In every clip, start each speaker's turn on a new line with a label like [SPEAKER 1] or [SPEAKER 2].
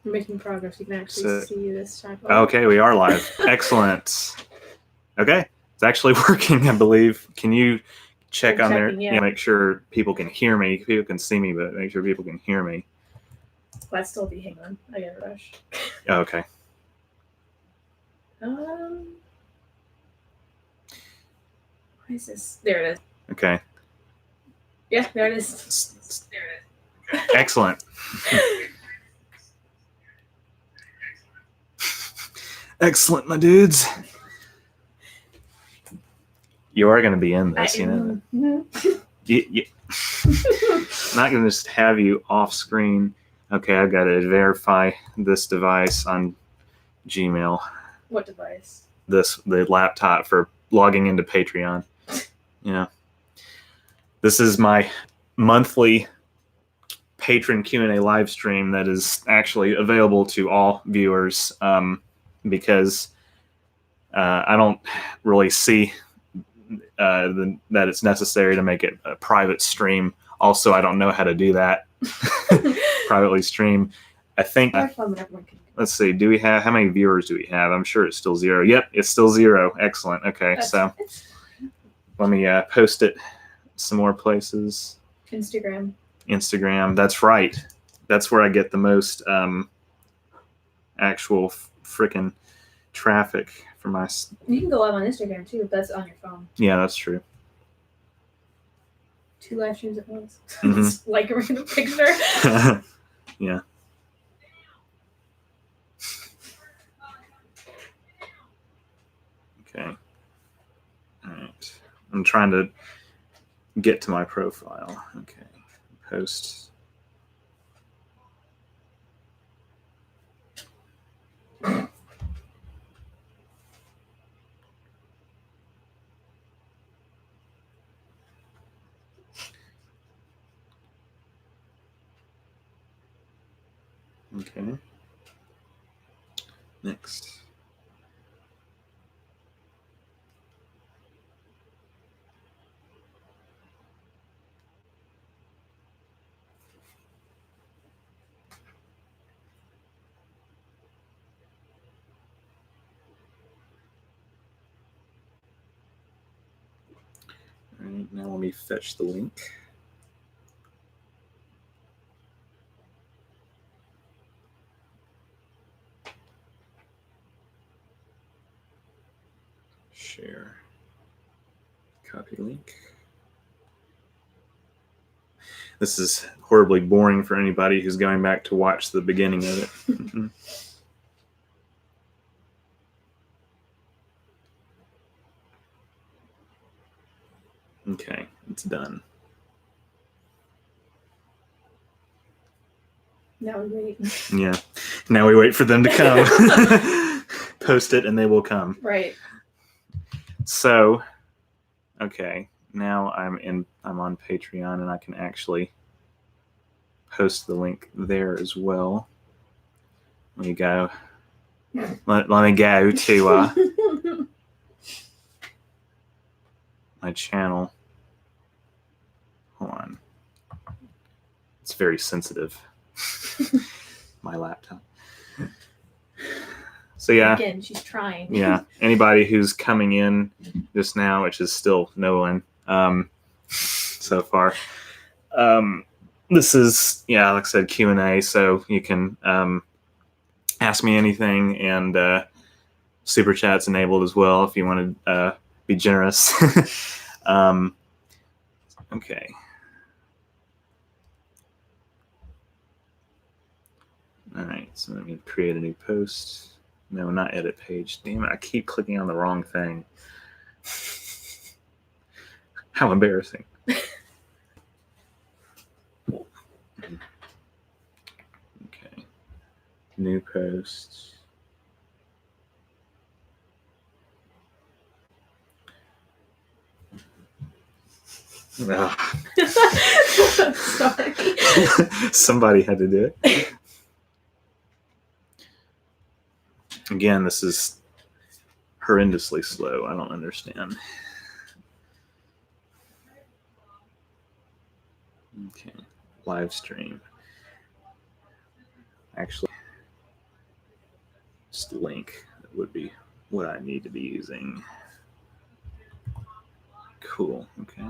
[SPEAKER 1] We're making progress. You can actually see this time.
[SPEAKER 2] Okay, we are live. Excellent. Okay, it's actually working, I believe. Can you check on there?
[SPEAKER 1] Yeah.
[SPEAKER 2] Make sure people can hear me. People can see me, but make sure people can hear me.
[SPEAKER 1] Well, I'd still be. Hang on, I gotta rush.
[SPEAKER 2] Okay.
[SPEAKER 1] Why is this? There it is.
[SPEAKER 2] Okay.
[SPEAKER 1] Yeah, there it is.
[SPEAKER 2] Excellent. Excellent, my dudes. You are going to be in this, you know. I'm not going to just have you off screen. Okay, I've got to verify this device on Gmail.
[SPEAKER 1] What device?
[SPEAKER 2] The laptop for logging into Patreon. Yeah. This is my monthly patron Q&A live stream that is actually available to all viewers because I don't really see that it's necessary to make it a private stream. Also, I don't know how to do that. Privately stream. I think. Let's see. Do we have how many viewers do we have? I'm sure it's still 0. Yep, it's still 0. Excellent. Okay, so let me post it some more places. Instagram. That's right. That's where I get the most actual frickin' traffic for my.
[SPEAKER 1] You can go live on Instagram too, if that's on your phone.
[SPEAKER 2] Yeah, that's true.
[SPEAKER 1] 2 live streams at once. Mm-hmm. Like a random picture.
[SPEAKER 2] Yeah. Okay. All right. I'm trying to get to my profile. Okay. Post. Okay. Next. All right, now let me fetch the link. Share. Copy link. This is horribly boring for anybody who's going back to watch the beginning of it. Okay, it's done.
[SPEAKER 1] Now we wait.
[SPEAKER 2] Yeah, now we wait for them to come. Post it and they will come.
[SPEAKER 1] Right.
[SPEAKER 2] So, okay, now I'm on Patreon and I can actually post the link there as well. Let me go. Let me go to my channel. Hold on. It's very sensitive. My laptop. So yeah.
[SPEAKER 1] Again, she's trying.
[SPEAKER 2] Yeah. Anybody who's coming in just now, which is still no one so far. This is, yeah, like I said, Q&A, so you can ask me anything, and super chat's enabled as well if you want to be generous. Okay. All right, so let me create a new post. No, not edit page. Damn it, I keep clicking on the wrong thing. How embarrassing. Okay. New post.
[SPEAKER 1] Sorry.
[SPEAKER 2] Somebody had to do it. Again, this is horrendously slow. I don't understand. Okay, live stream. Actually, just link would be what I need to be using. Cool. Okay.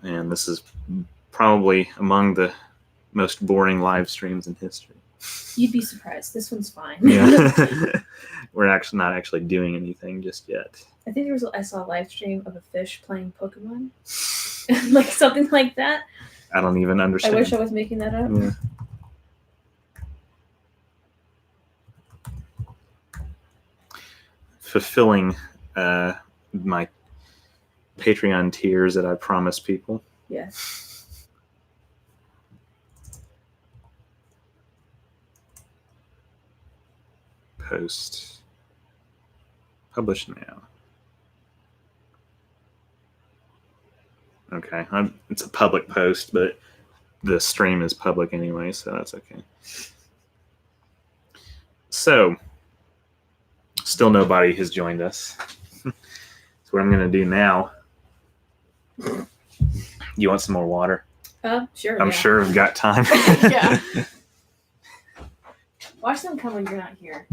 [SPEAKER 2] And this is probably among the most boring live streams in history.
[SPEAKER 1] You'd be surprised. This one's fine.
[SPEAKER 2] Yeah. We're actually not actually doing anything just yet.
[SPEAKER 1] I think I saw a live stream of a fish playing Pokemon. Like something like that.
[SPEAKER 2] I don't even understand.
[SPEAKER 1] I wish I was making that up.
[SPEAKER 2] Yeah. Fulfilling my Patreon tiers that I promised people.
[SPEAKER 1] Yes.
[SPEAKER 2] Post. Publish now. Okay. It's a public post, but the stream is public anyway, so that's okay. So, still nobody has joined us. So what I'm going to do now, you want some more water?
[SPEAKER 1] Sure.
[SPEAKER 2] I'm sure I've got time.
[SPEAKER 1] Yeah. Watch them come when you're not here.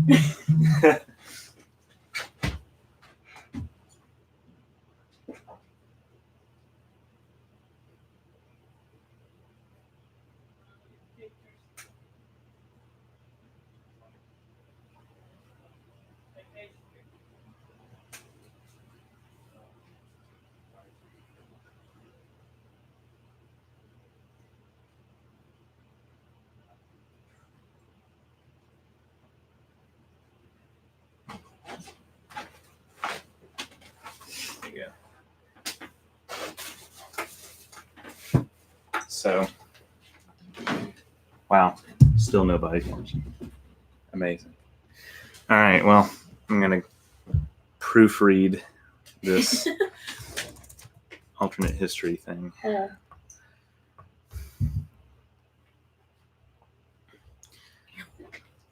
[SPEAKER 2] There you go. So, wow, still nobody's watching. Amazing. All right, well, I'm going to proofread this alternate history thing.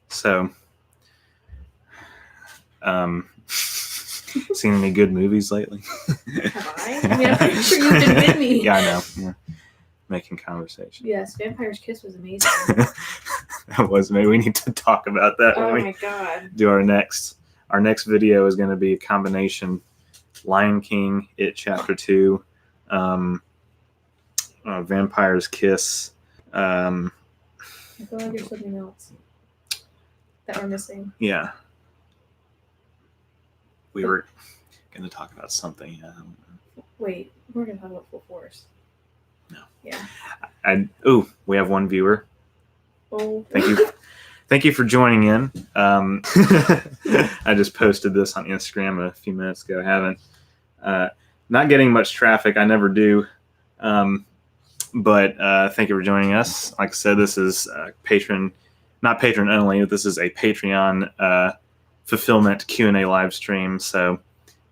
[SPEAKER 2] So, seen any good movies lately?
[SPEAKER 1] Have I? I mean, I'm pretty sure you've been with me.
[SPEAKER 2] Yeah, I know. Yeah. Making conversation.
[SPEAKER 1] Yes, Vampire's Kiss was amazing.
[SPEAKER 2] That was. Maybe we need to talk about that
[SPEAKER 1] Oh
[SPEAKER 2] when
[SPEAKER 1] my
[SPEAKER 2] we
[SPEAKER 1] god.
[SPEAKER 2] do our next. Our next video is going to be a combination: Lion King, It Chapter 2, Vampire's Kiss.
[SPEAKER 1] I feel like there's something else that we're missing.
[SPEAKER 2] Yeah. We were going to talk about something.
[SPEAKER 1] Wait, we're gonna talk about Full Force.
[SPEAKER 2] No.
[SPEAKER 1] Yeah.
[SPEAKER 2] We have one viewer.
[SPEAKER 1] Oh.
[SPEAKER 2] Thank you. Thank you for joining in. I just posted this on Instagram a few minutes ago. I haven't. Not getting much traffic. I never do. But thank you for joining us. Like I said, this is not patron only. This is a Patreon fulfillment Q&A live stream. So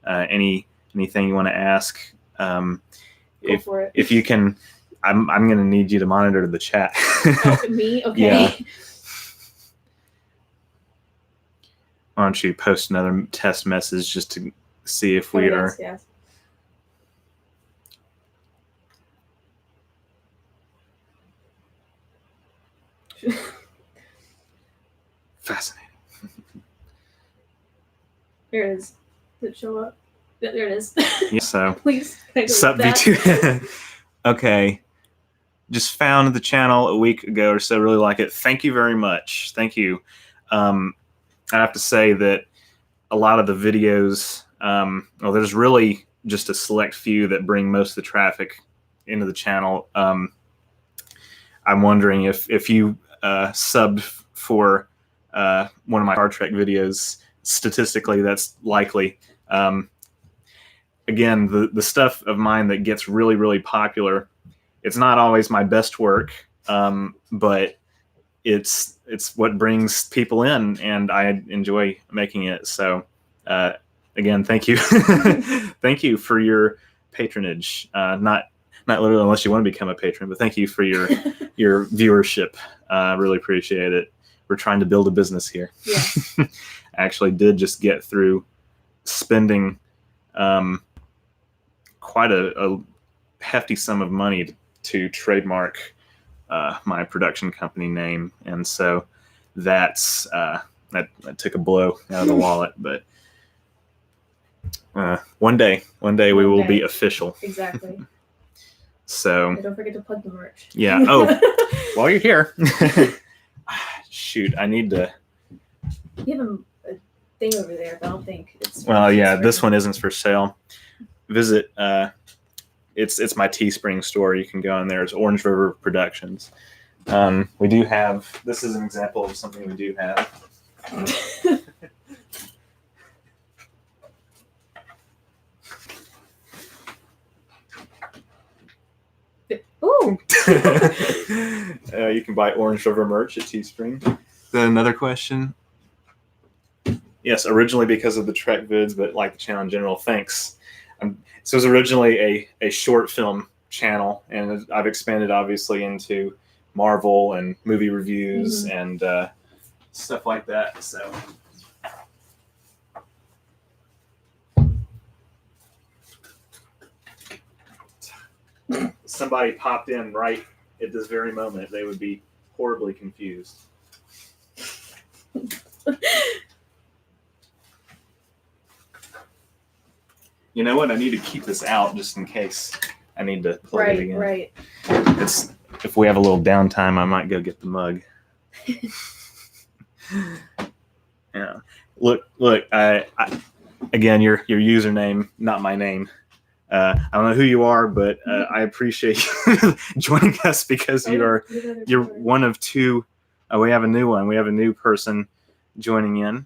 [SPEAKER 2] anything you want to ask,
[SPEAKER 1] Go for it.
[SPEAKER 2] if you can, I'm going to need you to monitor the chat.
[SPEAKER 1] Oh, me? Okay.
[SPEAKER 2] Yeah. Why don't you post another test message just to see if we are.
[SPEAKER 1] Yes.
[SPEAKER 2] Fascinating.
[SPEAKER 1] There it is. Did it show up? Yeah, there it is.
[SPEAKER 2] Yeah, so
[SPEAKER 1] Please. Can I delete
[SPEAKER 2] sub
[SPEAKER 1] that?
[SPEAKER 2] V2. Okay. Just found the channel a week ago or so. Really like it. Thank you very much. Thank you. I have to say that a lot of the videos, there's really just a select few that bring most of the traffic into the channel. I'm wondering if you subbed for one of my Star Trek videos, statistically that's likely. Again, the stuff of mine that gets really, really popular, it's not always my best work, but it's what brings people in, and I enjoy making it. So again, thank you. Thank you for your patronage. Not literally unless you want to become a patron, but thank you for your viewership. Really appreciate it. We're trying to build a business here.
[SPEAKER 1] Yes.
[SPEAKER 2] I actually did just get through spending quite a hefty sum of money to trademark my production company name, and so that's that took a blow out of the wallet. But one day we will be official.
[SPEAKER 1] Exactly.
[SPEAKER 2] So
[SPEAKER 1] And don't forget to plug the merch.
[SPEAKER 2] Yeah. Oh, while you're here, shoot, I need to.
[SPEAKER 1] You have a thing over there, but I don't think it's.
[SPEAKER 2] Well, yeah, this one isn't for sale. Visit. It's my Teespring store. You can go in there. It's Orange River Productions. We do have. This is an example of something we do have.
[SPEAKER 1] Ooh.
[SPEAKER 2] You can buy Orange River merch at Teespring. Then another question. Yes, originally because of the Trek vids, but like the channel in general. Thanks. So it was originally a short film channel, and I've expanded obviously into Marvel and movie reviews and stuff like that. So. Somebody popped in right at this very moment, they would be horribly confused. You know what? I need to keep this out just in case I need to plug it again.
[SPEAKER 1] Right.
[SPEAKER 2] It's if we have a little downtime, I might go get the mug. Yeah. Look. I again, your username, not my name. I don't know who you are, but I appreciate you joining us because you're one of two. We have a new one. We have a new person joining in.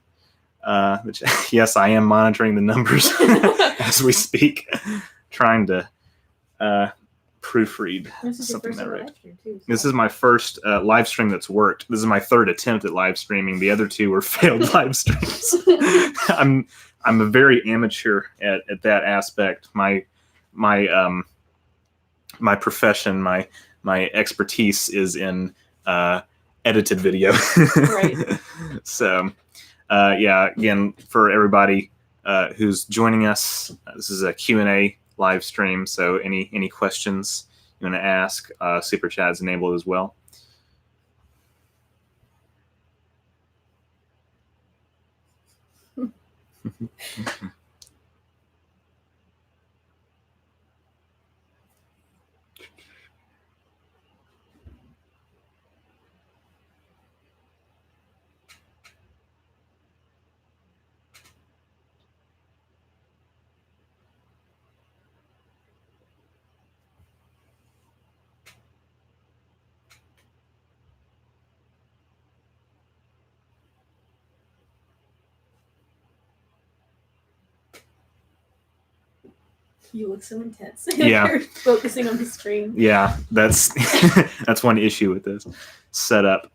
[SPEAKER 2] Which, yes, I am monitoring the numbers as we speak, trying to proofread something that right. This is my first live stream that's worked. This is my third attempt at live streaming. The other two were failed live streams. I'm a very amateur at that aspect. My profession, my expertise is in edited video.
[SPEAKER 1] Right.
[SPEAKER 2] So, yeah, again, for everybody who's joining us, this is a Q&A live stream. So any questions you want to ask, Super Chat is enabled as well.
[SPEAKER 1] You look so intense.
[SPEAKER 2] Yeah.
[SPEAKER 1] You're focusing on the screen.
[SPEAKER 2] Yeah, that's that's one issue with this setup.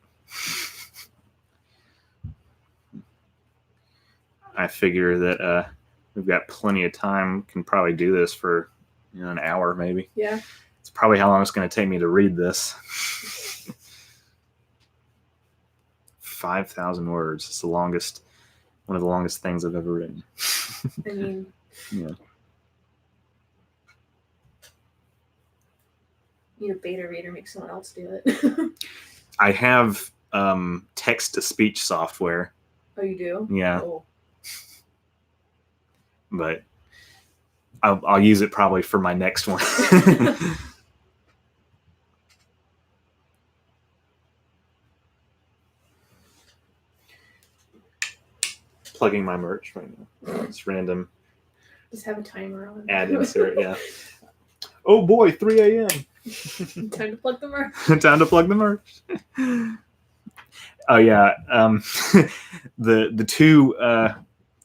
[SPEAKER 2] I figure that we've got plenty of time. Can probably do this for an hour, maybe.
[SPEAKER 1] Yeah.
[SPEAKER 2] It's probably how long it's going to take me to read this. 5,000 words. It's the longest, one of the longest things I've ever written.
[SPEAKER 1] I mean,
[SPEAKER 2] yeah.
[SPEAKER 1] You need a beta reader, make someone else do it.
[SPEAKER 2] I have text-to-speech software.
[SPEAKER 1] Oh, you do?
[SPEAKER 2] Yeah.
[SPEAKER 1] Oh.
[SPEAKER 2] But I'll use it probably for my next one. Plugging my merch right now. It's random.
[SPEAKER 1] Just have a timer on.
[SPEAKER 2] Ad insert, yeah. Oh boy, 3 a.m.
[SPEAKER 1] Time to plug the merch.
[SPEAKER 2] Time to plug the merch. Oh yeah, the two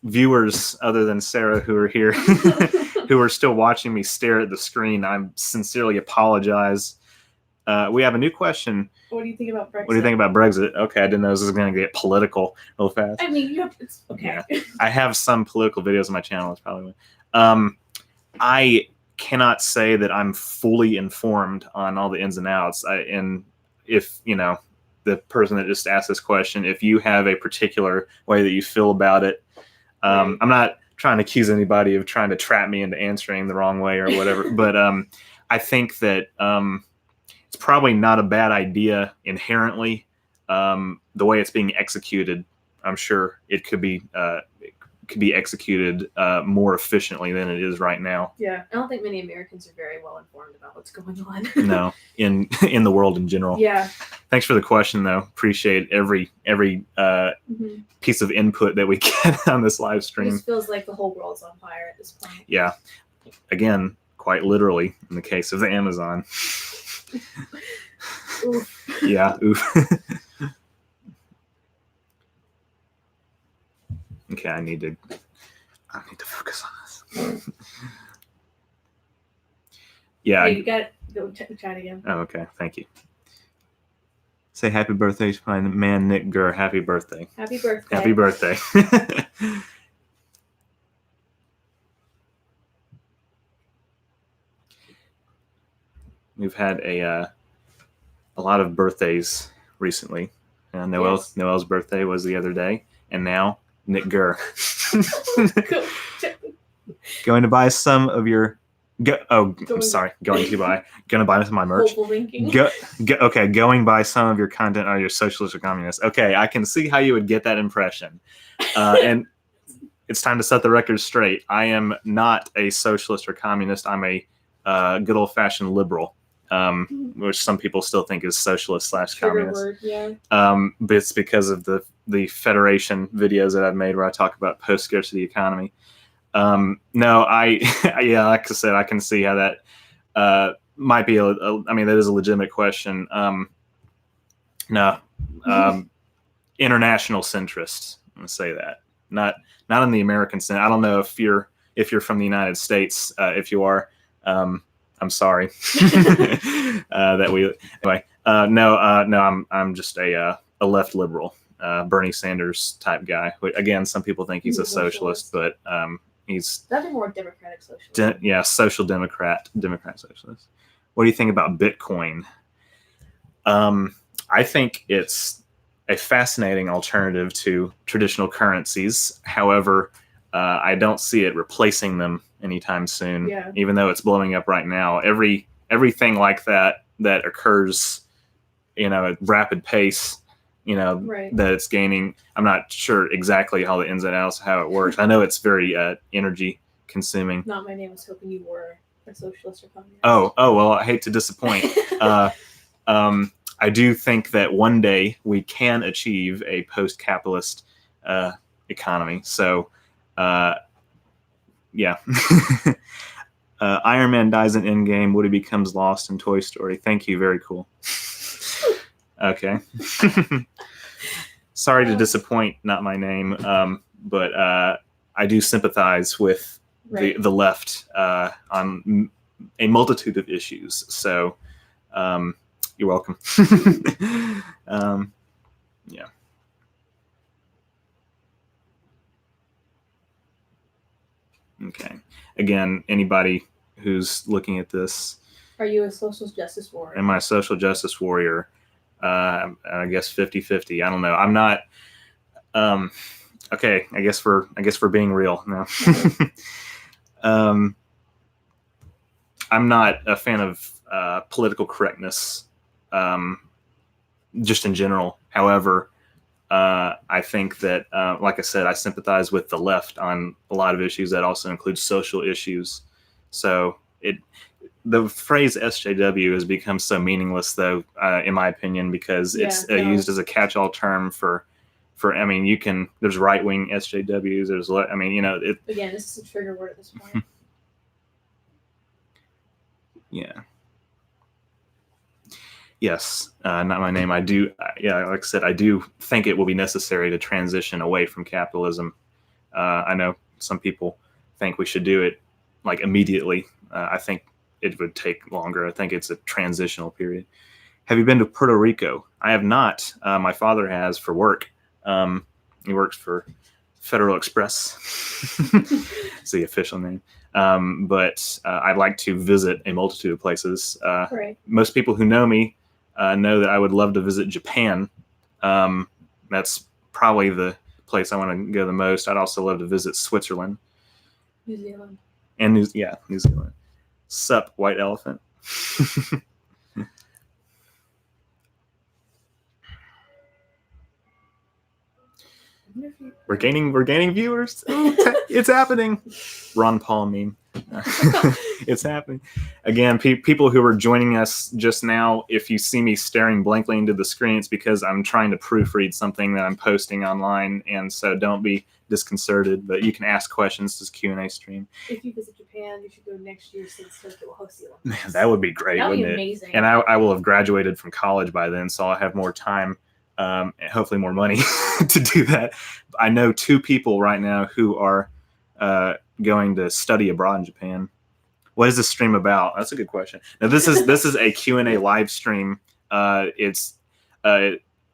[SPEAKER 2] viewers other than Sarah who are here, who are still watching me stare at the screen, I sincerely apologize. We have a new question.
[SPEAKER 1] What do you think about Brexit?
[SPEAKER 2] What do you think about Brexit? Okay, I didn't know this was going to get political real fast.
[SPEAKER 1] I mean, it's okay.
[SPEAKER 2] Yeah. I have some political videos on my channel. It's probably I cannot say that I'm fully informed on all the ins and outs. And if the person that just asked this question, if you have a particular way that you feel about it,
[SPEAKER 1] Right.
[SPEAKER 2] I'm not trying to accuse anybody of trying to trap me into answering the wrong way or whatever. But I think that it's probably not a bad idea inherently. The way it's being executed, I'm sure it could be executed more efficiently than it is right now.
[SPEAKER 1] Yeah, I don't think many Americans are very well informed about what's going on.
[SPEAKER 2] No, in the world in general.
[SPEAKER 1] Yeah.
[SPEAKER 2] Thanks for the question, though. Appreciate every piece of input that we get on this live
[SPEAKER 1] It
[SPEAKER 2] stream.
[SPEAKER 1] just feels like the whole world's on fire at this point.
[SPEAKER 2] Yeah. Again, quite literally in the case of the Amazon.
[SPEAKER 1] Oof.
[SPEAKER 2] Yeah. Oof. Okay, I need to focus on this. Yeah.
[SPEAKER 1] Hey, you got go chat again.
[SPEAKER 2] Oh, okay. Thank you. Say happy birthday to my man Nick Gurr. Happy birthday.
[SPEAKER 1] Happy birthday.
[SPEAKER 2] Happy birthday. We've had a lot of birthdays recently. Noel's birthday was the other day, and now Nick Gurr. Going to buy some of your. Going to buy my merch. Okay, going by some of your content are your socialist or communist. Okay, I can see how you would get that impression. And it's time to set the record straight. I am not a socialist or communist. I'm a good old-fashioned liberal, which some people still think is socialist / communist.
[SPEAKER 1] Word, yeah.
[SPEAKER 2] But it's because of the Federation videos that I've made where I talk about post-scarcity economy. No, like I said, I can see how that might be I mean, that is a legitimate question. No, international centrist. I'm gonna say that. Not in the American sense. I don't know if you're from the United States. If you are, I'm sorry. Anyway. No. I'm just a left liberal, Bernie Sanders type guy. Again, some people think he's a socialist, but he's
[SPEAKER 1] nothing more democratic socialist.
[SPEAKER 2] Social democrat socialist. What do you think about Bitcoin? I think it's a fascinating alternative to traditional currencies. However, I don't see it replacing them anytime soon.
[SPEAKER 1] Yeah.
[SPEAKER 2] Even though it's blowing up right now, everything like that occurs, at rapid pace.
[SPEAKER 1] Right.
[SPEAKER 2] That it's gaining. I'm not sure exactly how the ins and outs, how it works. I know it's very energy consuming.
[SPEAKER 1] Not my name was hoping you were a socialist or communist.
[SPEAKER 2] Oh, well, I hate to disappoint. I do think that one day we can achieve a post-capitalist economy. So, yeah. Iron Man dies in Endgame. Woody becomes lost in Toy Story. Thank you. Very cool. Okay. Sorry to disappoint, not my name, but I do sympathize with the left on a multitude of issues. So you're welcome. Yeah. Okay. Again, anybody who's looking at this.
[SPEAKER 1] Are you a social justice warrior?
[SPEAKER 2] Am I a social justice warrior? I guess 50-50. I don't know. I'm not. Okay. I guess we're being real now. I'm not a fan of political correctness, just in general. However, I think that, like I said, I sympathize with the left on a lot of issues. That also includes social issues. So the phrase SJW has become so meaningless, though, in my opinion, because it's used as a catch-all term for. I mean, there's right-wing SJWs. There's,
[SPEAKER 1] again, this is a trigger word at this point.
[SPEAKER 2] Yeah. Yes, not my name. I do. Like I said, I do think it will be necessary to transition away from capitalism. I know some people think we should do it like immediately. I think it would take longer. I think it's a transitional period. Have you been to Puerto Rico? I have not. My father has for work. He works for Federal Express. It's the official name. But I'd like to visit a multitude of places.
[SPEAKER 1] Right.
[SPEAKER 2] Most people who know me know that I would love to visit Japan. That's probably the place I want to go the most. I'd also love to visit Switzerland.
[SPEAKER 1] New Zealand.
[SPEAKER 2] And New Zealand. Sup, white elephant. We're gaining viewers. It's happening. Ron Paul meme. It's happening. Again, people who are joining us just now, if you see me staring blankly into the screen, it's because I'm trying to proofread something that I'm posting online, and so don't be disconcerted. But you can ask questions. This Q&A stream.
[SPEAKER 1] If you visit Japan, you should go next year since Tokyo will host the Olympics.
[SPEAKER 2] Man, that would be great,
[SPEAKER 1] that would
[SPEAKER 2] wouldn't
[SPEAKER 1] be
[SPEAKER 2] it?
[SPEAKER 1] amazing.
[SPEAKER 2] And I will have graduated from college by then, so I'll have more time. And hopefully more money to do that. I know 2 people right now who are going to study abroad in Japan. What is this stream about? That's a good question. Now this is a Q&A live stream. It's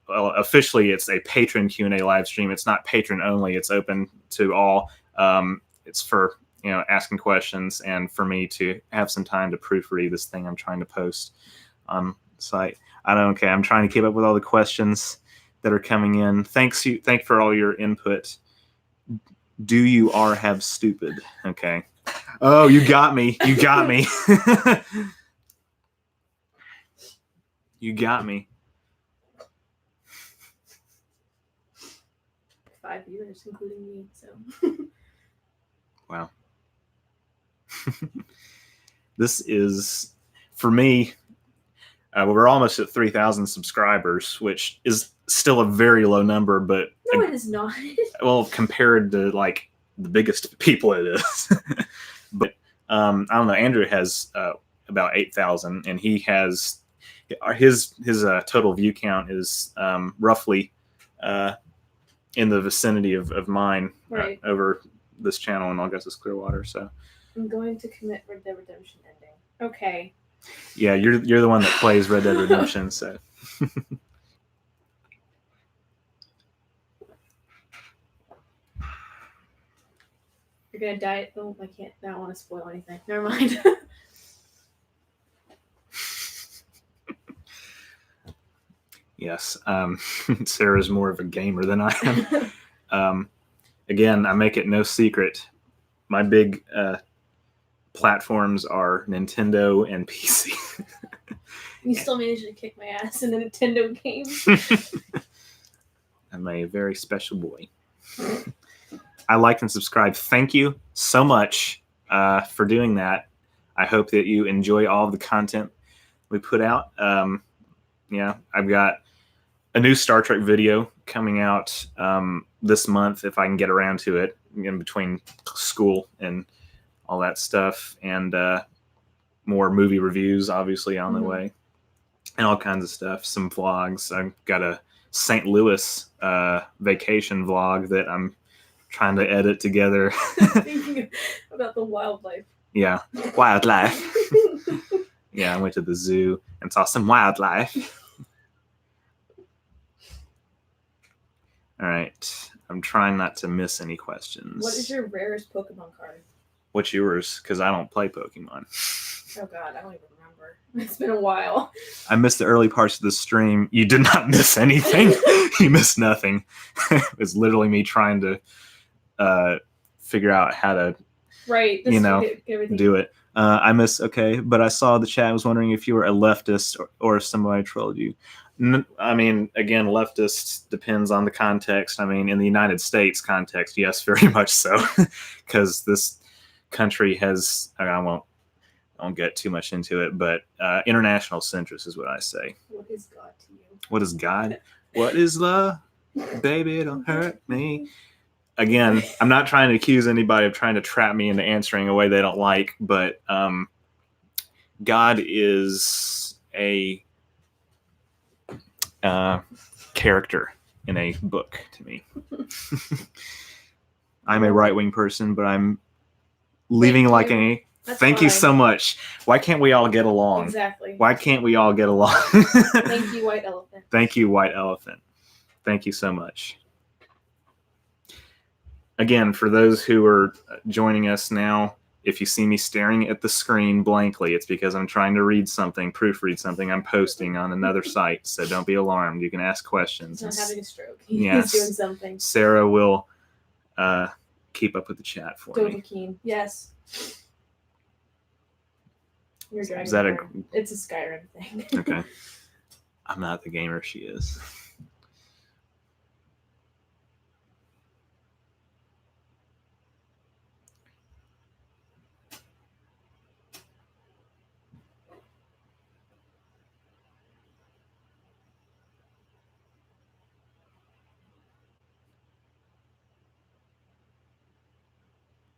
[SPEAKER 2] officially it's a patron Q&A live stream. It's not patron only. It's open to all. It's for asking questions and for me to have some time to proofread this thing I'm trying to post on site. I'm trying to keep up with all the questions that are coming in. Thank for all your input. Do you have stupid? Okay. Oh, you got me. You got me. You got me.
[SPEAKER 1] 5 viewers, including me. So.
[SPEAKER 2] Wow. This is, for me, we're almost at 3,000 subscribers, which is still a very low number, but
[SPEAKER 1] no, it is not.
[SPEAKER 2] Well, compared to like the biggest people, it is. But I don't know. Andrew has about 8,000, and he has his total view count is roughly in the vicinity of mine,
[SPEAKER 1] right,
[SPEAKER 2] over this channel in Augustus Clearwater. So
[SPEAKER 1] I'm going to commit Red Dead Redemption ending. Okay.
[SPEAKER 2] Yeah, you're the one that plays Red Dead Redemption, so.
[SPEAKER 1] You're gonna die. Oh, I can't. I don't want to spoil anything. Never mind.
[SPEAKER 2] Yes, Sarah's more of a gamer than I am. Again, I make it no secret. My big platforms are Nintendo and PC.
[SPEAKER 1] You still managed to kick my ass in the Nintendo game.
[SPEAKER 2] I'm a very special boy. I liked and subscribed. Thank you so much for doing that. I hope that you enjoy all of the content we put out. I've got a new Star Trek video coming out this month, if I can get around to it, in between school and all that stuff, and more movie reviews obviously on the way, and all kinds of stuff. Some vlogs. I've got a St. Louis vacation vlog that I'm trying to edit together.
[SPEAKER 1] Thinking about the wildlife.
[SPEAKER 2] Yeah, wildlife. Yeah, I went to the zoo and saw some wildlife. All right, I'm trying not to miss any questions.
[SPEAKER 1] What is your rarest Pokemon card?
[SPEAKER 2] What's yours? Because I don't play Pokemon.
[SPEAKER 1] Oh God, I don't even remember. It's been a while.
[SPEAKER 2] I missed the early parts of the stream. You did not miss anything. You missed nothing. It was literally me trying to figure out how to, do it. I missed. Okay, but I saw the chat. I was wondering if you were a leftist or if somebody trolled you. I mean, again, leftist depends on the context. I mean, in the United States context, yes, very much so, because this country has. I won't get too much into it, but international centrist is what I say.
[SPEAKER 1] What is God to you?
[SPEAKER 2] What is God? What is love? Baby, don't hurt me. Again, I'm not trying to accuse anybody of trying to trap me into answering a way they don't like, but God is a character in a book to me. I'm a right-wing person, but I'm living like a Thank you so much. Why can't we all get along?
[SPEAKER 1] Exactly.
[SPEAKER 2] Why can't we all get along?
[SPEAKER 1] Thank you, White Elephant.
[SPEAKER 2] Thank you, White Elephant. Thank you so much. Again, for those who are joining us now, if you see me staring at the screen blankly, it's because I'm trying to read something, proofread something I'm posting on another site. So don't be alarmed. You can ask questions.
[SPEAKER 1] He's not having a stroke.
[SPEAKER 2] Yes.
[SPEAKER 1] He's doing something.
[SPEAKER 2] Sarah will keep up with the chat for me.
[SPEAKER 1] Keen. Yes. Your dragon.
[SPEAKER 2] Is that
[SPEAKER 1] It's a Skyrim thing.
[SPEAKER 2] Okay. I'm not the gamer she is.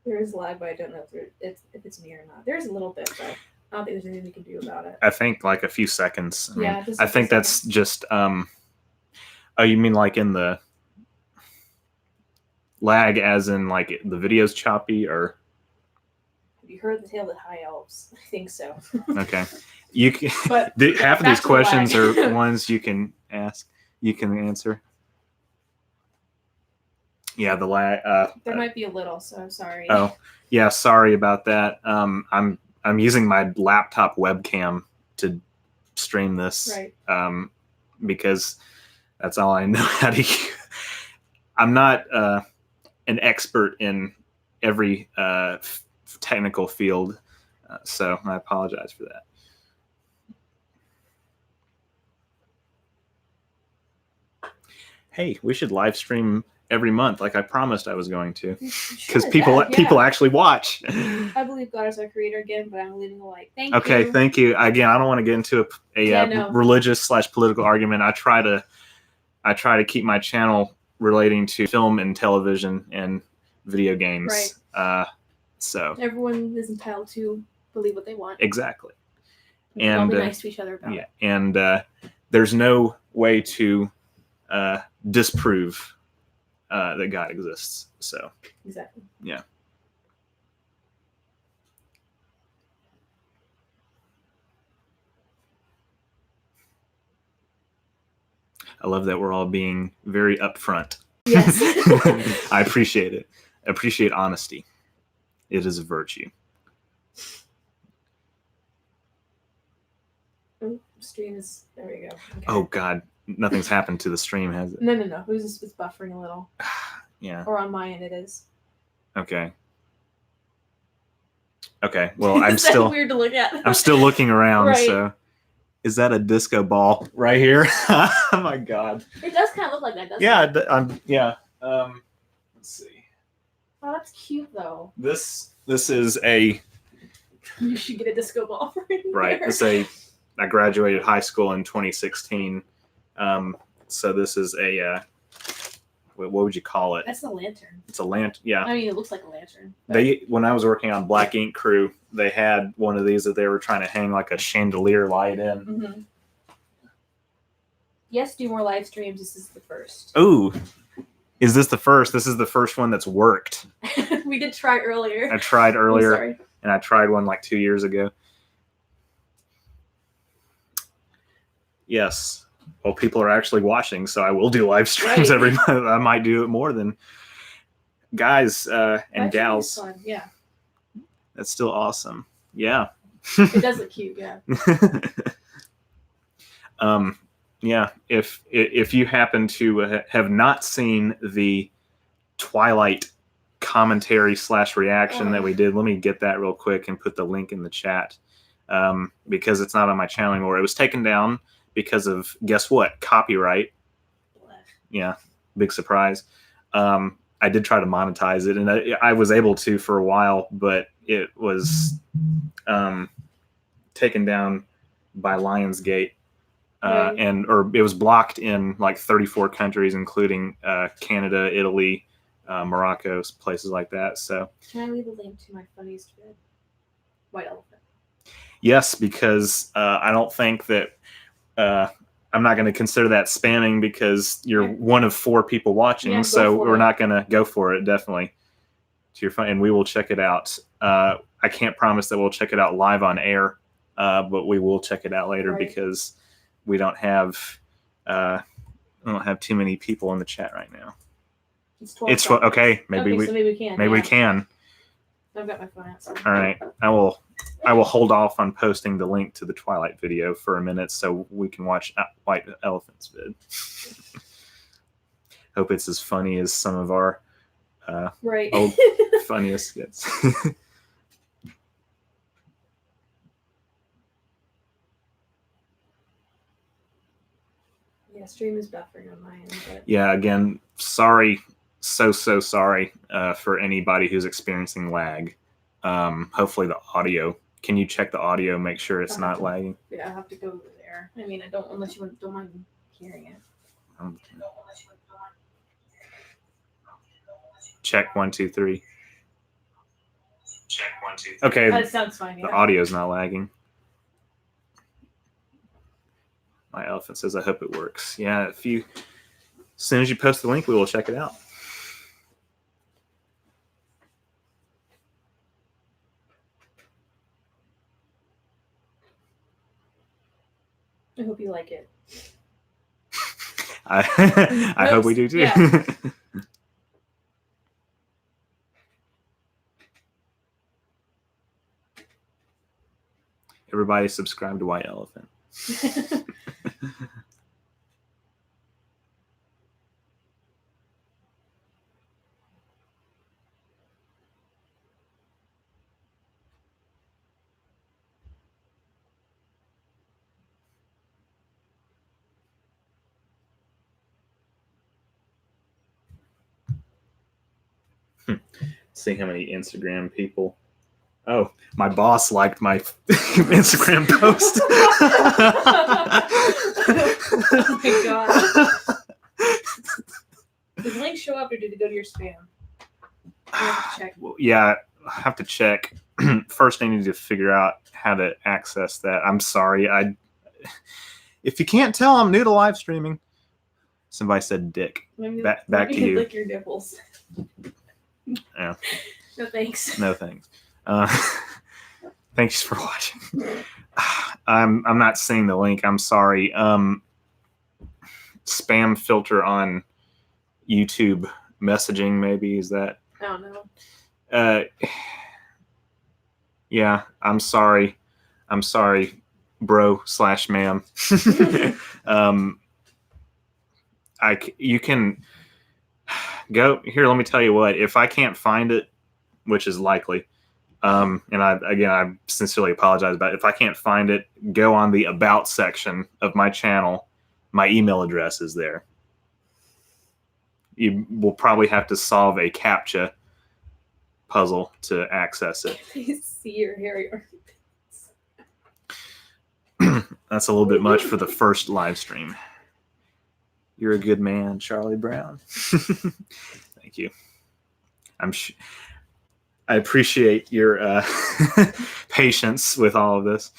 [SPEAKER 1] There is lag, but I don't know if it's me or not. There's a little bit, but I don't think there's anything we can do about it.
[SPEAKER 2] I think like a few seconds. I think that's
[SPEAKER 1] seconds.
[SPEAKER 2] just oh, you mean like in the lag as in like the video's choppy, or
[SPEAKER 1] have you heard the tale of the high elves? I think so.
[SPEAKER 2] Okay. You can
[SPEAKER 1] but
[SPEAKER 2] half of these questions are ones you can ask, you can answer. Yeah, the lag.
[SPEAKER 1] There might be a little, so I'm sorry.
[SPEAKER 2] Oh, yeah, sorry about that. I'm using my laptop webcam to stream this,
[SPEAKER 1] right?
[SPEAKER 2] Because that's all I know how to use. I'm not an expert in every technical field, so I apologize for that. Hey, we should live stream every month, like I promised I was going to, because people actually watch.
[SPEAKER 1] I believe God is our creator again, but I'm leaving a like. Thank you.
[SPEAKER 2] Okay, thank you again. I don't want to get into a religious/political argument. I try to keep my channel relating to film and television and video games.
[SPEAKER 1] Right.
[SPEAKER 2] So
[SPEAKER 1] everyone is entitled to believe what they want.
[SPEAKER 2] Exactly.
[SPEAKER 1] And be nice to each other about it.
[SPEAKER 2] And there's no way to disprove that God exists. So
[SPEAKER 1] exactly.
[SPEAKER 2] Yeah. I love that we're all being very upfront.
[SPEAKER 1] Yes.
[SPEAKER 2] I appreciate it. I appreciate honesty. It is a virtue.
[SPEAKER 1] Oh, stream is there. We go. Okay.
[SPEAKER 2] Oh God, nothing's happened to the stream, has it?
[SPEAKER 1] No. It's buffering a little.
[SPEAKER 2] Yeah.
[SPEAKER 1] Or on my end, it is.
[SPEAKER 2] Okay. Okay. Well, I'm still
[SPEAKER 1] weird to look at.
[SPEAKER 2] I'm still looking around.
[SPEAKER 1] Right.
[SPEAKER 2] So, is that a disco ball right here? Oh my God.
[SPEAKER 1] It does kind of look like that, doesn't
[SPEAKER 2] it? Yeah. Let's see.
[SPEAKER 1] Oh, that's cute though.
[SPEAKER 2] This is a.
[SPEAKER 1] You should get a disco ball for it.
[SPEAKER 2] Right. I graduated high school in 2016. So this is a. What would you call it?
[SPEAKER 1] That's a lantern.
[SPEAKER 2] It's a lantern. Yeah.
[SPEAKER 1] I mean, it looks like a lantern.
[SPEAKER 2] When I was working on Black Ink Crew, they had one of these that they were trying to hang like a chandelier light in.
[SPEAKER 1] Mm-hmm. Yes, do more live streams. This is the first.
[SPEAKER 2] Ooh, is this the first? This is the first one that's worked.
[SPEAKER 1] We did try earlier.
[SPEAKER 2] I tried earlier,
[SPEAKER 1] sorry.
[SPEAKER 2] And I tried one like 2 years ago. Yes. Well, people are actually watching, so I will do live streams every month. I might do it more than guys and gals.
[SPEAKER 1] Fun. Yeah.
[SPEAKER 2] That's still awesome. Yeah.
[SPEAKER 1] It does look cute. Yeah.
[SPEAKER 2] Yeah. If you happen to have not seen the Twilight commentary / reaction that we did, let me get that real quick and put the link in the chat, because it's not on my channel anymore. It was taken down because of, guess what? Copyright. Yeah, big surprise. I did try to monetize it, and I was able to for a while, but it was taken down by Lionsgate, or it was blocked in like 34 countries, including Canada, Italy, Morocco, places like that. So
[SPEAKER 1] can I leave a link to my funniest vid? White Elephant.
[SPEAKER 2] Yes, because I don't think that. I'm not going to consider that spamming because you're one of 4 people watching, so we're not going to go for it. Definitely, to your phone, and we will check it out. I can't promise that we'll check it out live on air, but we will check it out later because we don't have too many people in the chat right now.
[SPEAKER 1] It's 12.
[SPEAKER 2] Okay.
[SPEAKER 1] So maybe we can.
[SPEAKER 2] Maybe we can.
[SPEAKER 1] I've got my phone out. So.
[SPEAKER 2] All right. I will hold off on posting the link to the Twilight video for a minute so we can watch White Elephant's vid. Hope it's as funny as some of our old funniest skits.
[SPEAKER 1] Yeah, stream is buffering on my end. But...
[SPEAKER 2] Yeah, again, sorry, so sorry for anybody who's experiencing lag. Hopefully the audio. Can you check the audio? Make sure it's not lagging.
[SPEAKER 1] Yeah, I have to go over there. I mean, I don't unless you don't mind hearing it.
[SPEAKER 2] Check 1 2 3. Check 1 2 3. Okay,
[SPEAKER 1] that sounds fine. Yeah.
[SPEAKER 2] The audio's not lagging. My elephant says, "I hope it works." Yeah, as soon as you post the link, we will check it out.
[SPEAKER 1] I hope you like it.
[SPEAKER 2] I hope we do too.
[SPEAKER 1] Yeah.
[SPEAKER 2] Everybody subscribe to White Elephant. See how many Instagram people. Oh, my boss liked my Instagram post.
[SPEAKER 1] Oh my god. Did the link show up or did it go to your spam? I have to check.
[SPEAKER 2] Yeah, I have to check. First, I need to figure out how to access that. I'm sorry. If you can't tell, I'm new to live streaming. Somebody said dick. Back to you.
[SPEAKER 1] Lick your nipples.
[SPEAKER 2] Yeah.
[SPEAKER 1] No thanks.
[SPEAKER 2] No thanks. Thanks for watching. I'm not seeing the link. I'm sorry. Spam filter on YouTube messaging, maybe, is that?
[SPEAKER 1] I don't know.
[SPEAKER 2] Yeah, I'm sorry. I'm sorry, bro/ma'am. You can go here. Let me tell you what. If I can't find it, which is likely, and I sincerely apologize about it. If I can't find it, go on the About section of my channel. My email address is there. You will probably have to solve a CAPTCHA puzzle to access it.
[SPEAKER 1] Please see your hairy
[SPEAKER 2] armpits. That's a little bit much for the first live stream. You're a good man, Charlie Brown. Thank you. I appreciate your patience with all of this.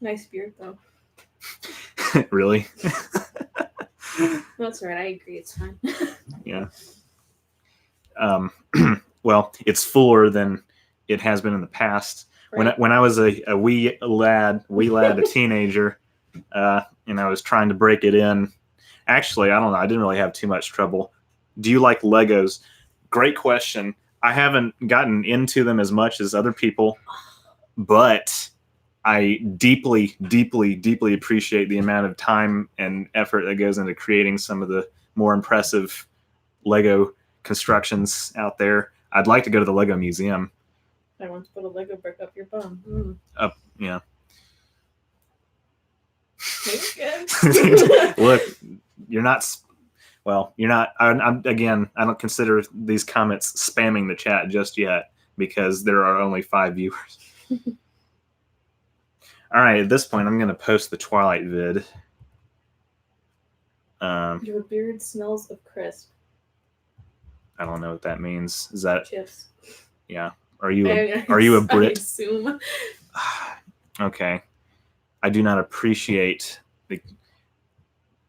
[SPEAKER 1] Nice beard, though.
[SPEAKER 2] Really?
[SPEAKER 1] That's all right. I agree. It's fine.
[SPEAKER 2] Yeah. Well, it's fuller than it has been in the past. Right. When I was a wee lad, a teenager, and I was trying to break it in. Actually, I don't know. I didn't really have too much trouble. Do you like Legos? Great question. I haven't gotten into them as much as other people, but I deeply, deeply, deeply appreciate the amount of time and effort that goes into creating some of the more impressive Lego constructions out there. I'd like to go to the Lego Museum.
[SPEAKER 1] I want to put a Lego brick up your bum.
[SPEAKER 2] Up, yeah.
[SPEAKER 1] Good.
[SPEAKER 2] Look, you're not. Well, you're not. Again, I don't consider these comments spamming the chat just yet because there are only 5 viewers. All right, at this point, I'm going to post the Twilight vid.
[SPEAKER 1] Your beard smells of crisp.
[SPEAKER 2] I don't know what that means. Is that
[SPEAKER 1] chips?
[SPEAKER 2] Yeah. Are you a Brit?
[SPEAKER 1] I assume.
[SPEAKER 2] Okay. I do not appreciate the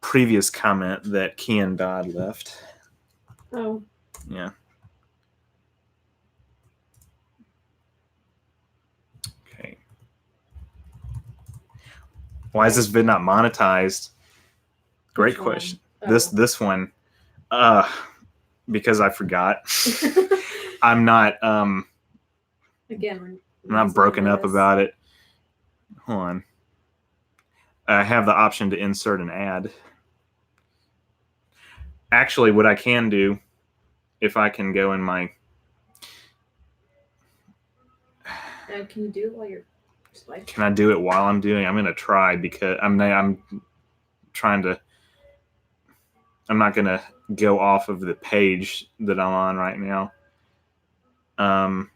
[SPEAKER 2] previous comment that Kian Dodd left.
[SPEAKER 1] Oh.
[SPEAKER 2] Yeah. Okay. Why is this vid not monetized? Great
[SPEAKER 1] Which one?
[SPEAKER 2] question.
[SPEAKER 1] Oh.
[SPEAKER 2] This one. Because I forgot. I'm not
[SPEAKER 1] Again,
[SPEAKER 2] I'm not broken up about it. Hold on. I have the option to insert an ad. Actually, what I can do, if I can go in my...
[SPEAKER 1] Can you do it while you're...
[SPEAKER 2] Can I do it while I'm doing it? I'm going to try because I'm trying to... I'm not going to go off of the page that I'm on right now. I'm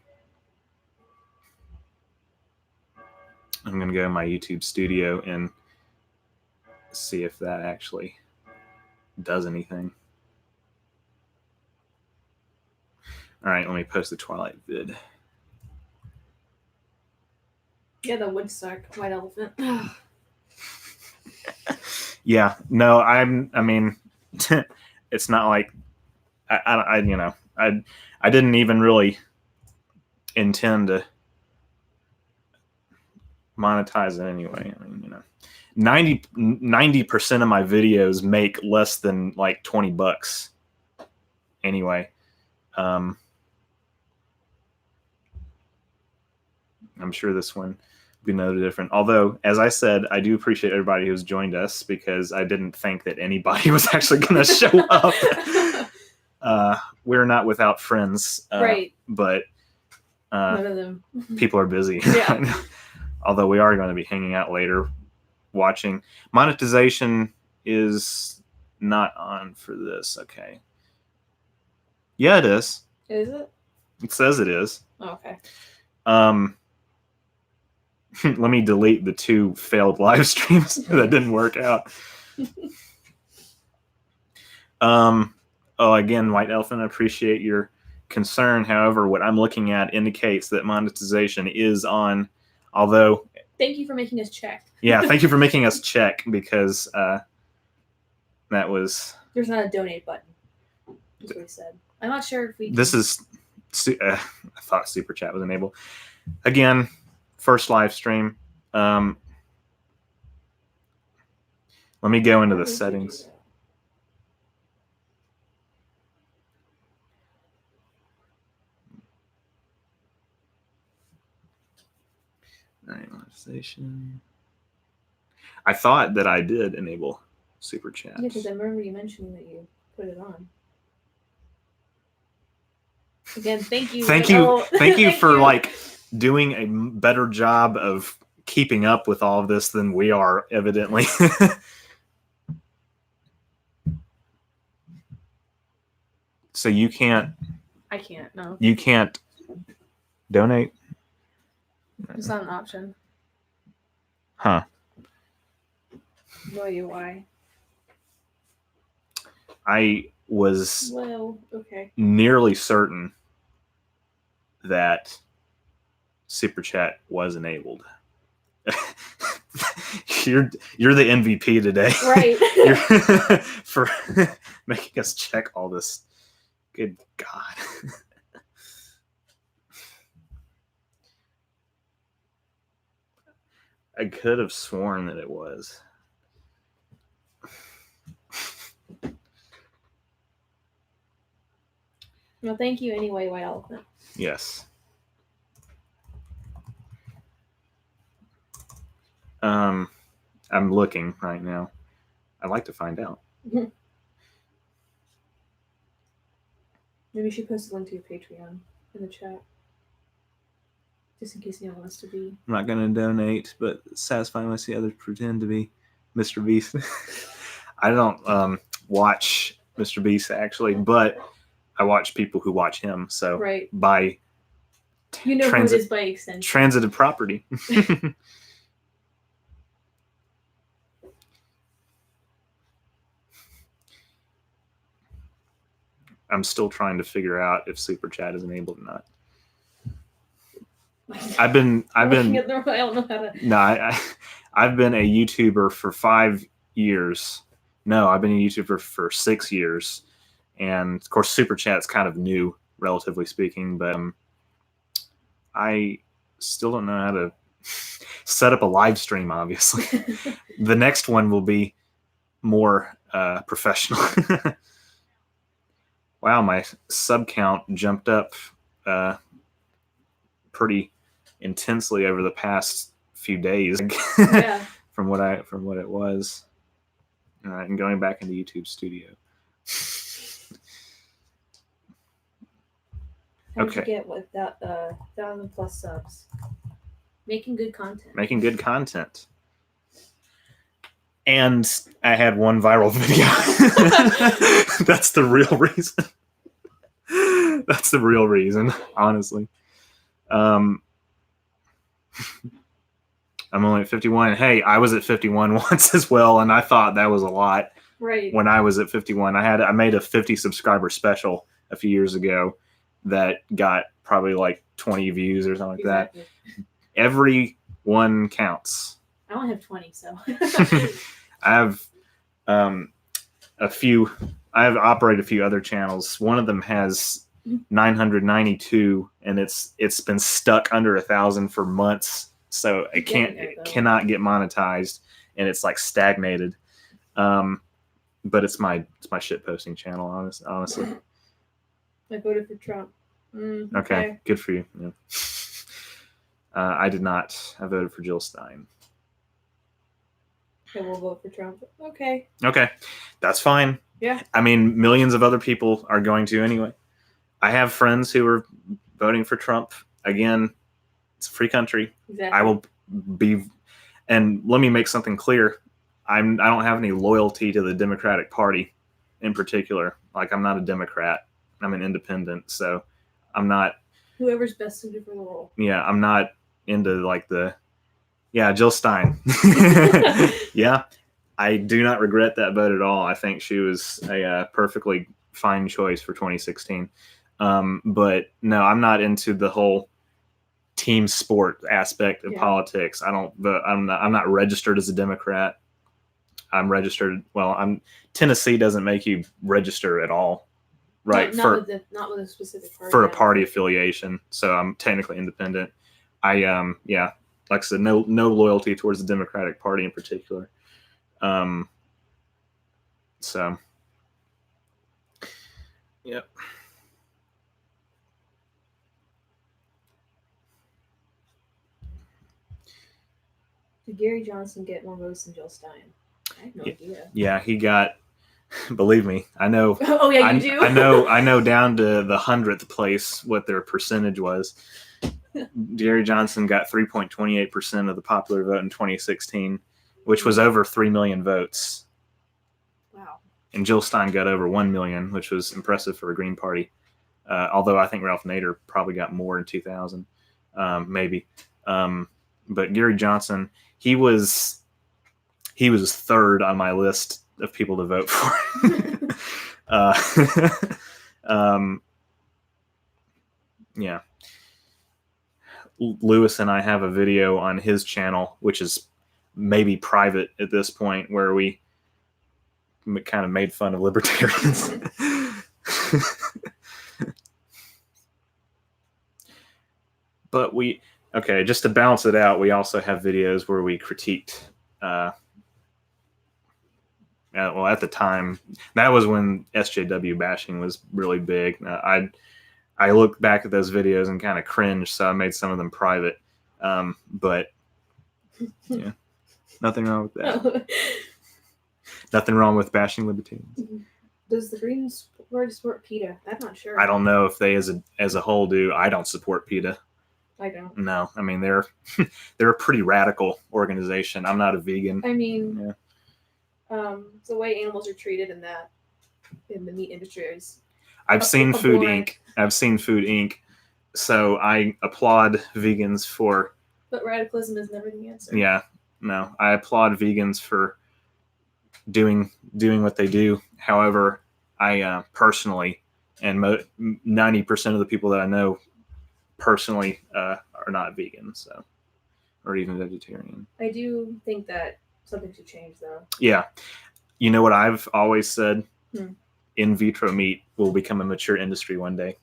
[SPEAKER 2] going to go in my YouTube studio and see if that actually does anything. All right, let me post the Twilight vid.
[SPEAKER 1] Yeah, the Woodstock white elephant.
[SPEAKER 2] Yeah, no, I mean, it's not like I didn't even really intend to monetize it anyway. I mean, 90% of my videos make less than like $20 anyway. I'm sure this one will be no different. Although, as I said, I do appreciate everybody who's joined us because I didn't think that anybody was actually going to show up. We're not without friends,
[SPEAKER 1] right?
[SPEAKER 2] But
[SPEAKER 1] none of them.
[SPEAKER 2] People are busy.
[SPEAKER 1] Yeah.
[SPEAKER 2] Although we are going to be hanging out later, watching. Monetization is not on for this. Okay. Yeah, it is.
[SPEAKER 1] Is it?
[SPEAKER 2] It says it is.
[SPEAKER 1] Oh, okay.
[SPEAKER 2] Let me delete the 2 failed live streams that didn't work out. Again, White Elephant, I appreciate your concern. However, what I'm looking at indicates that monetization is on, although...
[SPEAKER 1] Thank you for making us check.
[SPEAKER 2] Yeah, thank you for making us check because that was...
[SPEAKER 1] There's not a donate button. That's what he said. I'm not sure if we can...
[SPEAKER 2] This is... I thought Super Chat was enabled. Again, first live stream. Let me go into the settings. Monetization. I thought that I did enable Super Chat.
[SPEAKER 1] Yeah, because I remember you mentioning that you put it on. Again, thank you.
[SPEAKER 2] Thank you for like doing a better job of keeping up with all of this than we are, evidently. So you can't...
[SPEAKER 1] I can't, no.
[SPEAKER 2] You can't donate?
[SPEAKER 1] It's not an option.
[SPEAKER 2] Huh.
[SPEAKER 1] No idea why.
[SPEAKER 2] I was
[SPEAKER 1] nearly
[SPEAKER 2] certain that Super Chat was enabled. You're the MVP today.
[SPEAKER 1] Right.
[SPEAKER 2] For making us check all this. Good God. I could have sworn that it was.
[SPEAKER 1] Well, thank you anyway, White Elephant.
[SPEAKER 2] Yes. I'm looking right now. I'd like to find out.
[SPEAKER 1] Maybe you should post a link to your Patreon in the chat. Just in case anyone wants to be.
[SPEAKER 2] I'm not going to donate, but satisfying when I see others pretend to be Mr. Beast. I don't watch Mr. Beast, actually, but I watch people who watch him. So
[SPEAKER 1] right.
[SPEAKER 2] By
[SPEAKER 1] who it is by extension.
[SPEAKER 2] Transitive property. I'm still trying to figure out if Super Chat is enabled or not. I've been
[SPEAKER 1] I don't know how to.
[SPEAKER 2] no, I've been a YouTuber for 5 years. No, I've been a YouTuber for 6 years, and of course, Super Chat's kind of new, relatively speaking. But I still don't know how to set up a live stream. Obviously, the next one will be more professional. Wow, my sub count jumped up pretty intensely over the past few days.
[SPEAKER 1] Yeah.
[SPEAKER 2] from what it was. All right, and going back into YouTube Studio.
[SPEAKER 1] How'd
[SPEAKER 2] Okay.
[SPEAKER 1] you get with that 1,000+ subs? Making good content.
[SPEAKER 2] Making good content. And I had one viral video. That's the real reason. That's the real reason, honestly. I'm only at 51. Hey, I was at 51 once as well, and I thought that was a lot.
[SPEAKER 1] Right.
[SPEAKER 2] When I was at 51, I made a 50 subscriber special a few years ago that got probably like 20 views or something like that. Every one counts.
[SPEAKER 1] I only have 20, so.
[SPEAKER 2] I have a few. I've operated a few other channels. One of them has 992, and it's been stuck under 1,000 for months, so it cannot get monetized, and it's like stagnated. But it's my shit posting channel, honestly.
[SPEAKER 1] I voted for Trump.
[SPEAKER 2] Okay, good for you. Yeah. I did not. I voted for Jill Stein.
[SPEAKER 1] Okay, we'll vote for Trump. Okay.
[SPEAKER 2] Okay, that's fine.
[SPEAKER 1] Yeah.
[SPEAKER 2] I mean, millions of other people are going to anyway. I have friends who are voting for Trump. Again, it's a free country.
[SPEAKER 1] Exactly.
[SPEAKER 2] I will be, and let me make something clear. I don't have any loyalty to the Democratic Party in particular. Like, I'm not a Democrat. I'm an independent, so I'm not.
[SPEAKER 1] Whoever's best suited for the role.
[SPEAKER 2] Yeah, I'm not into like Jill Stein. Yeah, I do not regret that vote at all. I think she was a perfectly fine choice for 2016. But no, I'm not into the whole team sport aspect of politics. I don't. I'm not registered as a Democrat. I'm registered. Well, Tennessee doesn't make you register at all, right?
[SPEAKER 1] Not with a specific party.
[SPEAKER 2] For a party affiliation. So I'm technically independent. Like I said, no loyalty towards the Democratic Party in particular. So, yep.
[SPEAKER 1] Did Gary Johnson get more votes than Jill Stein? I have no idea.
[SPEAKER 2] Yeah, he got. Believe me, I know.
[SPEAKER 1] Oh yeah, you do.
[SPEAKER 2] I know down to the 100th place what their percentage was. Gary Johnson got 3.28% of the popular vote in 2016, which was over 3 million votes.
[SPEAKER 1] Wow. And
[SPEAKER 2] Jill Stein got over 1 million, which was impressive for a Green Party. Although I think Ralph Nader probably got more in 2000, maybe. But Gary Johnson, he was third on my list of people to vote for. Yeah. Lewis and I have a video on his channel, which is maybe private at this point, where we kind of made fun of libertarians. But just to balance it out, we also have videos where we critiqued. Well, at the time, that was when SJW bashing was really big. I look back at those videos and kind of cringe, so I made some of them private. But yeah, nothing wrong with that. Nothing wrong with bashing libertarians.
[SPEAKER 1] Does the Greens support PETA? I'm not sure.
[SPEAKER 2] I don't know if they as a whole do. I don't support PETA.
[SPEAKER 1] I don't.
[SPEAKER 2] No, I mean they're a pretty radical organization. I'm not a vegan.
[SPEAKER 1] I mean, the way animals are treated in the meat industry is.
[SPEAKER 2] I've seen Food Inc. I've seen Food Inc. So I applaud vegans for.
[SPEAKER 1] But radicalism is never the answer.
[SPEAKER 2] Yeah, no, I applaud vegans for doing what they do. However, I personally, and 90% of the people that I know personally are not vegan, so, or even vegetarian.
[SPEAKER 1] I do think that something should change, though.
[SPEAKER 2] Yeah. You know what I've always said?
[SPEAKER 1] Hmm.
[SPEAKER 2] In vitro meat will become a mature industry one day.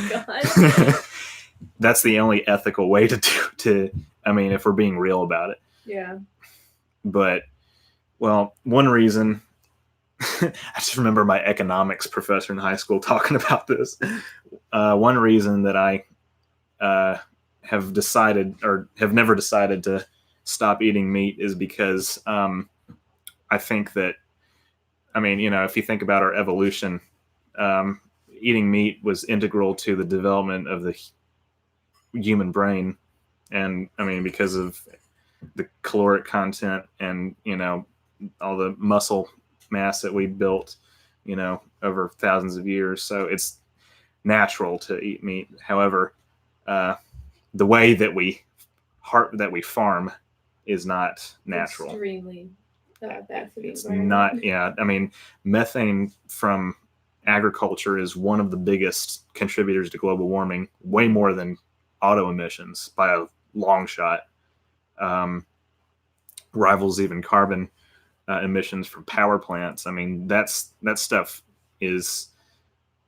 [SPEAKER 1] God.
[SPEAKER 2] That's the only ethical way to I mean, if we're being real about it.
[SPEAKER 1] Yeah.
[SPEAKER 2] But, well, one reason, I just remember my economics professor in high school talking about this. One reason that I have decided, or have never decided, to stop eating meat is because I think that, I mean, you know, if you think about our evolution, eating meat was integral to the development of the human brain. And I mean, because of the caloric content and, you know, all the muscle mass that we built, you know, over thousands of years. So it's natural to eat meat. However, the way that we farm is not natural.
[SPEAKER 1] Extremely bad for the
[SPEAKER 2] It's
[SPEAKER 1] environment.
[SPEAKER 2] not, yeah. I mean, methane from agriculture is one of the biggest contributors to global warming, way more than auto emissions by a long shot. Rivals even carbon emissions from power plants. I mean, that stuff is,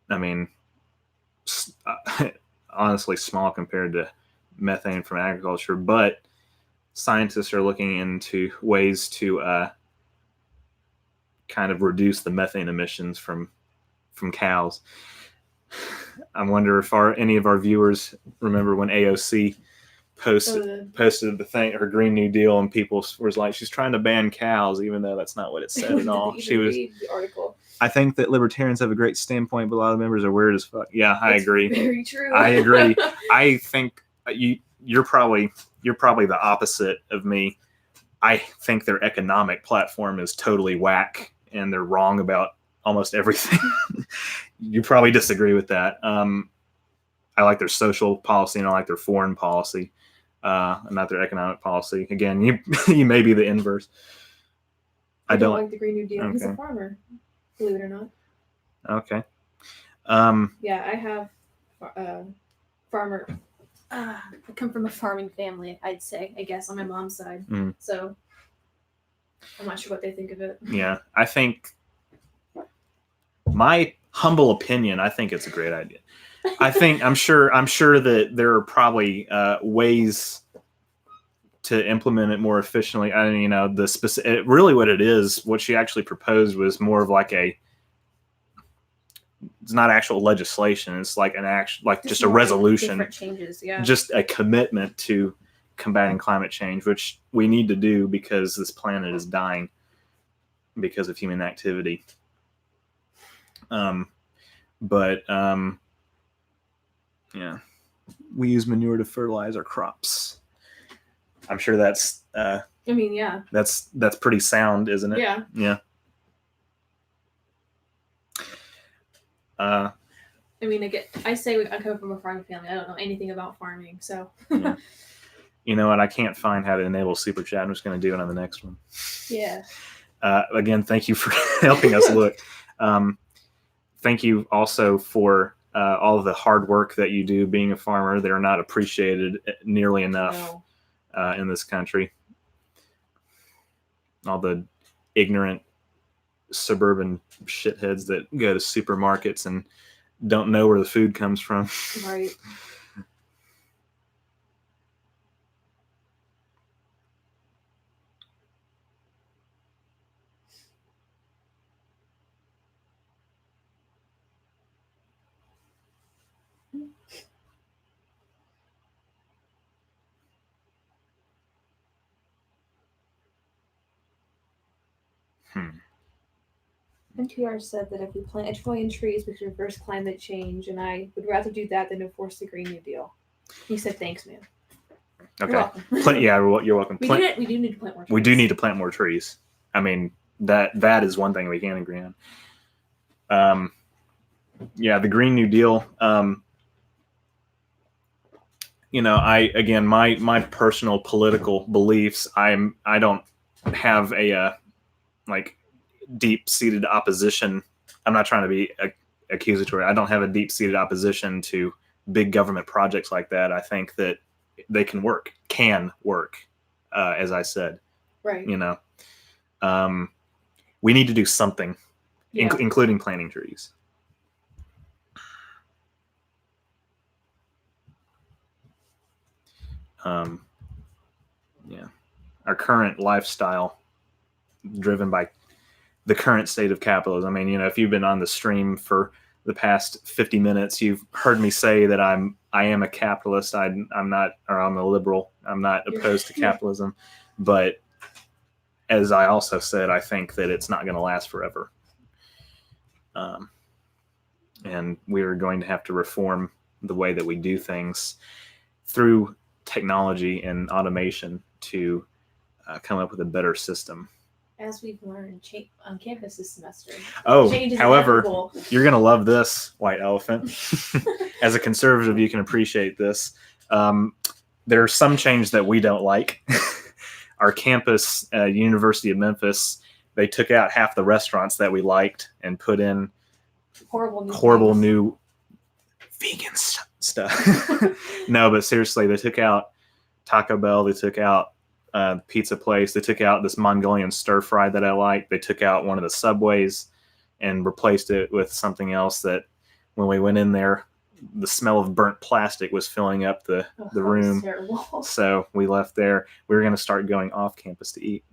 [SPEAKER 2] I mean, honestly small compared to methane from agriculture. But scientists are looking into ways to kind of reduce the methane emissions from cows. I wonder if any of our viewers remember when AOC posted the thing, her Green New Deal, and people was like, she's trying to ban cows, even though that's not what it said at all.
[SPEAKER 1] She was read the article.
[SPEAKER 2] I think that libertarians have a great standpoint, but a lot of members are weird as fuck. Yeah, I agree.
[SPEAKER 1] Very true.
[SPEAKER 2] I agree. I think you're probably the opposite of me. I think their economic platform is totally whack, and they're wrong about almost everything. You probably disagree with that. I like their social policy, and I like their foreign policy, and not their economic policy. Again, you may be the inverse.
[SPEAKER 1] I don't like the Green New Deal.
[SPEAKER 2] Okay.
[SPEAKER 1] He's a farmer, believe it or not.
[SPEAKER 2] Okay.
[SPEAKER 1] Yeah, I have farmer. I come from a farming family, I'd say, I guess, on my mom's side. So I'm not sure what they think of it.
[SPEAKER 2] Yeah, I think, my humble opinion, I think it's a great idea. I'm sure that there are probably ways to implement it more efficiently. I mean, you know, really what she actually proposed was more of like it's not actual legislation. It's like just a resolution.
[SPEAKER 1] Different changes, yeah.
[SPEAKER 2] Just a commitment to combating climate change, which we need to do because this planet is dying because of human activity. Yeah, we use manure to fertilize our crops. I'm sure that's. I
[SPEAKER 1] mean, yeah.
[SPEAKER 2] That's pretty sound, isn't it?
[SPEAKER 1] Yeah.
[SPEAKER 2] Yeah.
[SPEAKER 1] I mean, I say I come from a farming family. I don't know anything about farming, so.
[SPEAKER 2] Yeah. You know what? I can't find how to enable super chat. I'm just going to do it on the next one.
[SPEAKER 1] Yeah.
[SPEAKER 2] Again, thank you for helping us look. Thank you also for all of the hard work that you do being a farmer. They're not appreciated nearly enough in this country. All the ignorant suburban shitheads that go to supermarkets and don't know where the food comes from.
[SPEAKER 1] Right. NPR said that if we plant 1 trillion trees, we could reverse climate change, and I would rather do that than enforce the Green New Deal. He said, "Thanks, man."
[SPEAKER 2] Okay.
[SPEAKER 1] You're welcome.
[SPEAKER 2] You're welcome.
[SPEAKER 1] We do need to plant more trees.
[SPEAKER 2] We do need to plant more trees. I mean, that is one thing we can agree on. Yeah, the Green New Deal. You know, my personal political beliefs. I don't have a like deep-seated opposition. I'm not trying to be accusatory. I don't have a deep-seated opposition to big government projects like that. I think that they can work, as I said.
[SPEAKER 1] Right.
[SPEAKER 2] We need to do something, including planting trees. Our current lifestyle, driven by the current state of capitalism. I mean, if you've been on the stream for the past 50 minutes, you've heard me say that I am a capitalist. I'm not, or I'm a liberal. I'm not opposed to capitalism, but as I also said, I think that it's not going to last forever. And we're going to have to reform the way that we do things through technology and automation to come up with a better system.
[SPEAKER 1] As we've learned on campus this semester.
[SPEAKER 2] Oh, however, you're going to love this, White Elephant. As a conservative, you can appreciate this. There's some change that we don't like. Our campus, University of Memphis, they took out half the restaurants that we liked and put in horrible new vegan stuff. No, but seriously, they took out Taco Bell. They took out pizza place. They took out this Mongolian stir fry that I like. They took out one of the Subways and replaced it with something else that when we went in there, the smell of burnt plastic was filling up the room. So we left there. We were going to start going off campus to eat.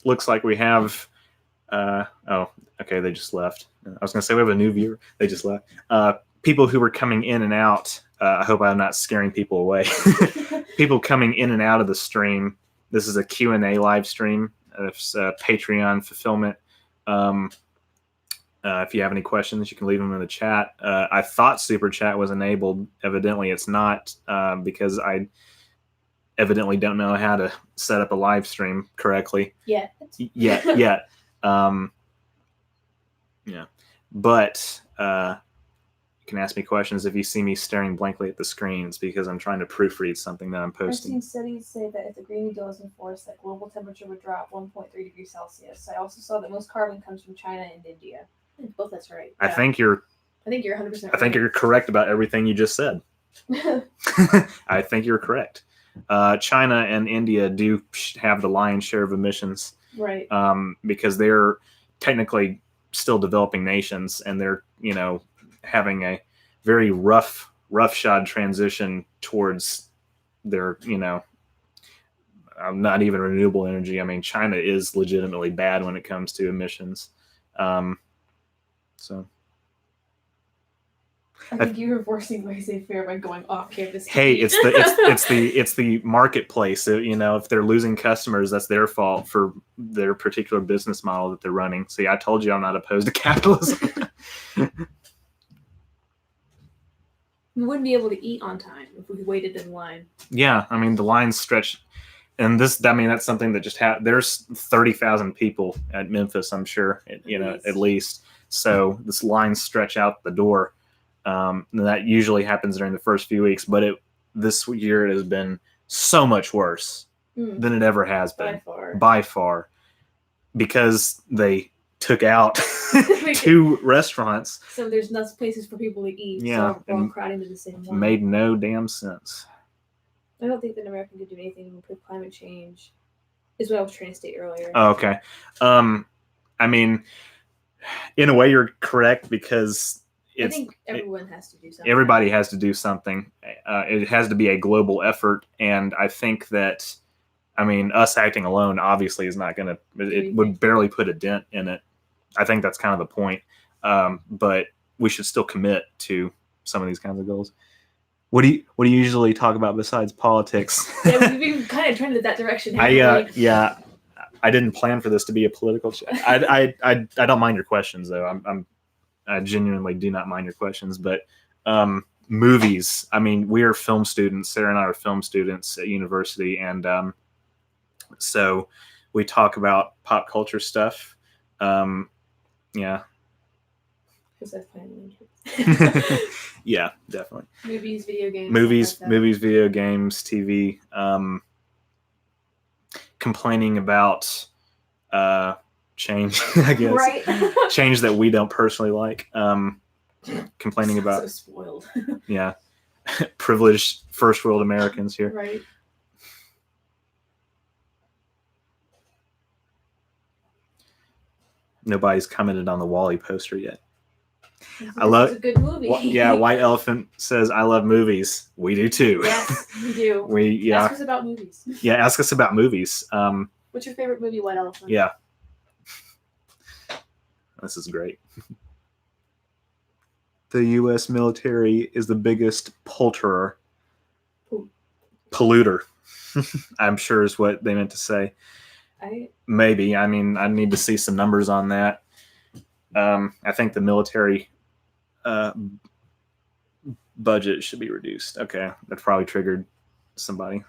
[SPEAKER 2] Looks like we have okay, they just left. I was going to say we have a new viewer. They just left. People who were coming in and out, I hope I'm not scaring people away. People coming in and out of the stream. This is a Q&A live stream. It's Patreon fulfillment. If you have any questions, you can leave them in the chat. I thought Super Chat was enabled. Evidently, it's not because I evidently don't know how to set up a live stream correctly. Yeah. But you can ask me questions if you see me staring blankly at the screens because I'm trying to proofread something that I'm posting.
[SPEAKER 1] I've seen studies say that if the Green New Deal is enforced, that global temperature would drop 1.3 degrees Celsius. I also saw that most carbon comes from China and India. I think both that's right.
[SPEAKER 2] I think you're
[SPEAKER 1] 100% right.
[SPEAKER 2] I think you're correct about everything you just said. I think you're correct. China and India do have the lion's share of emissions.
[SPEAKER 1] Right.
[SPEAKER 2] Because they're technically still developing nations and they're, having a very roughshod transition towards their, not even renewable energy. I mean, China is legitimately bad when it comes to emissions. So
[SPEAKER 1] I think you were forcing laissez-faire by going off campus.
[SPEAKER 2] Hey, it's the marketplace. If they're losing customers, that's their fault for their particular business model that they're running. See, I told you I'm not opposed to capitalism.
[SPEAKER 1] We wouldn't be able to eat on time if we waited in line.
[SPEAKER 2] Yeah, I mean the lines stretch, and that's something that just there's 30,000 people at Memphis, I'm sure, at least. So this line stretch out the door. And that usually happens during the first few weeks, but this year it has been so much worse than it ever has been. By far. Because they took out 2 restaurants.
[SPEAKER 1] So there's no places for people to eat. Yeah, so we're all crowding to the same one.
[SPEAKER 2] Made no damn sense.
[SPEAKER 1] I don't think that America could do anything with climate change, is what I was trying to state earlier.
[SPEAKER 2] Oh, okay. I mean, in a way you're correct because
[SPEAKER 1] I think everyone has to do something.
[SPEAKER 2] Everybody has to do something. It has to be a global effort, and I think that, us acting alone obviously is not going to. It would barely put a dent in it. I think that's kind of the point. But we should still commit to some of these kinds of goals. What do you usually talk about besides politics?
[SPEAKER 1] Yeah, we've been kind of trended that direction.
[SPEAKER 2] I didn't plan for this to be a political chat. I don't mind your questions though. I genuinely do not mind your questions, but movies. We are film students. Sarah and I are film students at university, and so we talk about pop culture stuff. Yeah. Yeah, definitely.
[SPEAKER 1] Movies, video games.
[SPEAKER 2] Movies, video games, TV. Complaining about change, I guess.
[SPEAKER 1] Right.
[SPEAKER 2] Change that we don't personally like. Complaining about
[SPEAKER 1] so spoiled.
[SPEAKER 2] Yeah, privileged first world Americans here.
[SPEAKER 1] Right.
[SPEAKER 2] Nobody's commented on the Wall-E poster yet.
[SPEAKER 1] This
[SPEAKER 2] I love
[SPEAKER 1] is a good movie.
[SPEAKER 2] Yeah, White Elephant says, "I love movies." We do too.
[SPEAKER 1] Yes, we do. Ask us about movies.
[SPEAKER 2] Yeah, ask us about movies.
[SPEAKER 1] What's your favorite movie, White Elephant?
[SPEAKER 2] Yeah. This is great. The U.S. military is the biggest polluter. I'm sure is what they meant to say. Maybe. I mean, I need to see some numbers on that. I think the military budget should be reduced. Okay, that probably triggered somebody.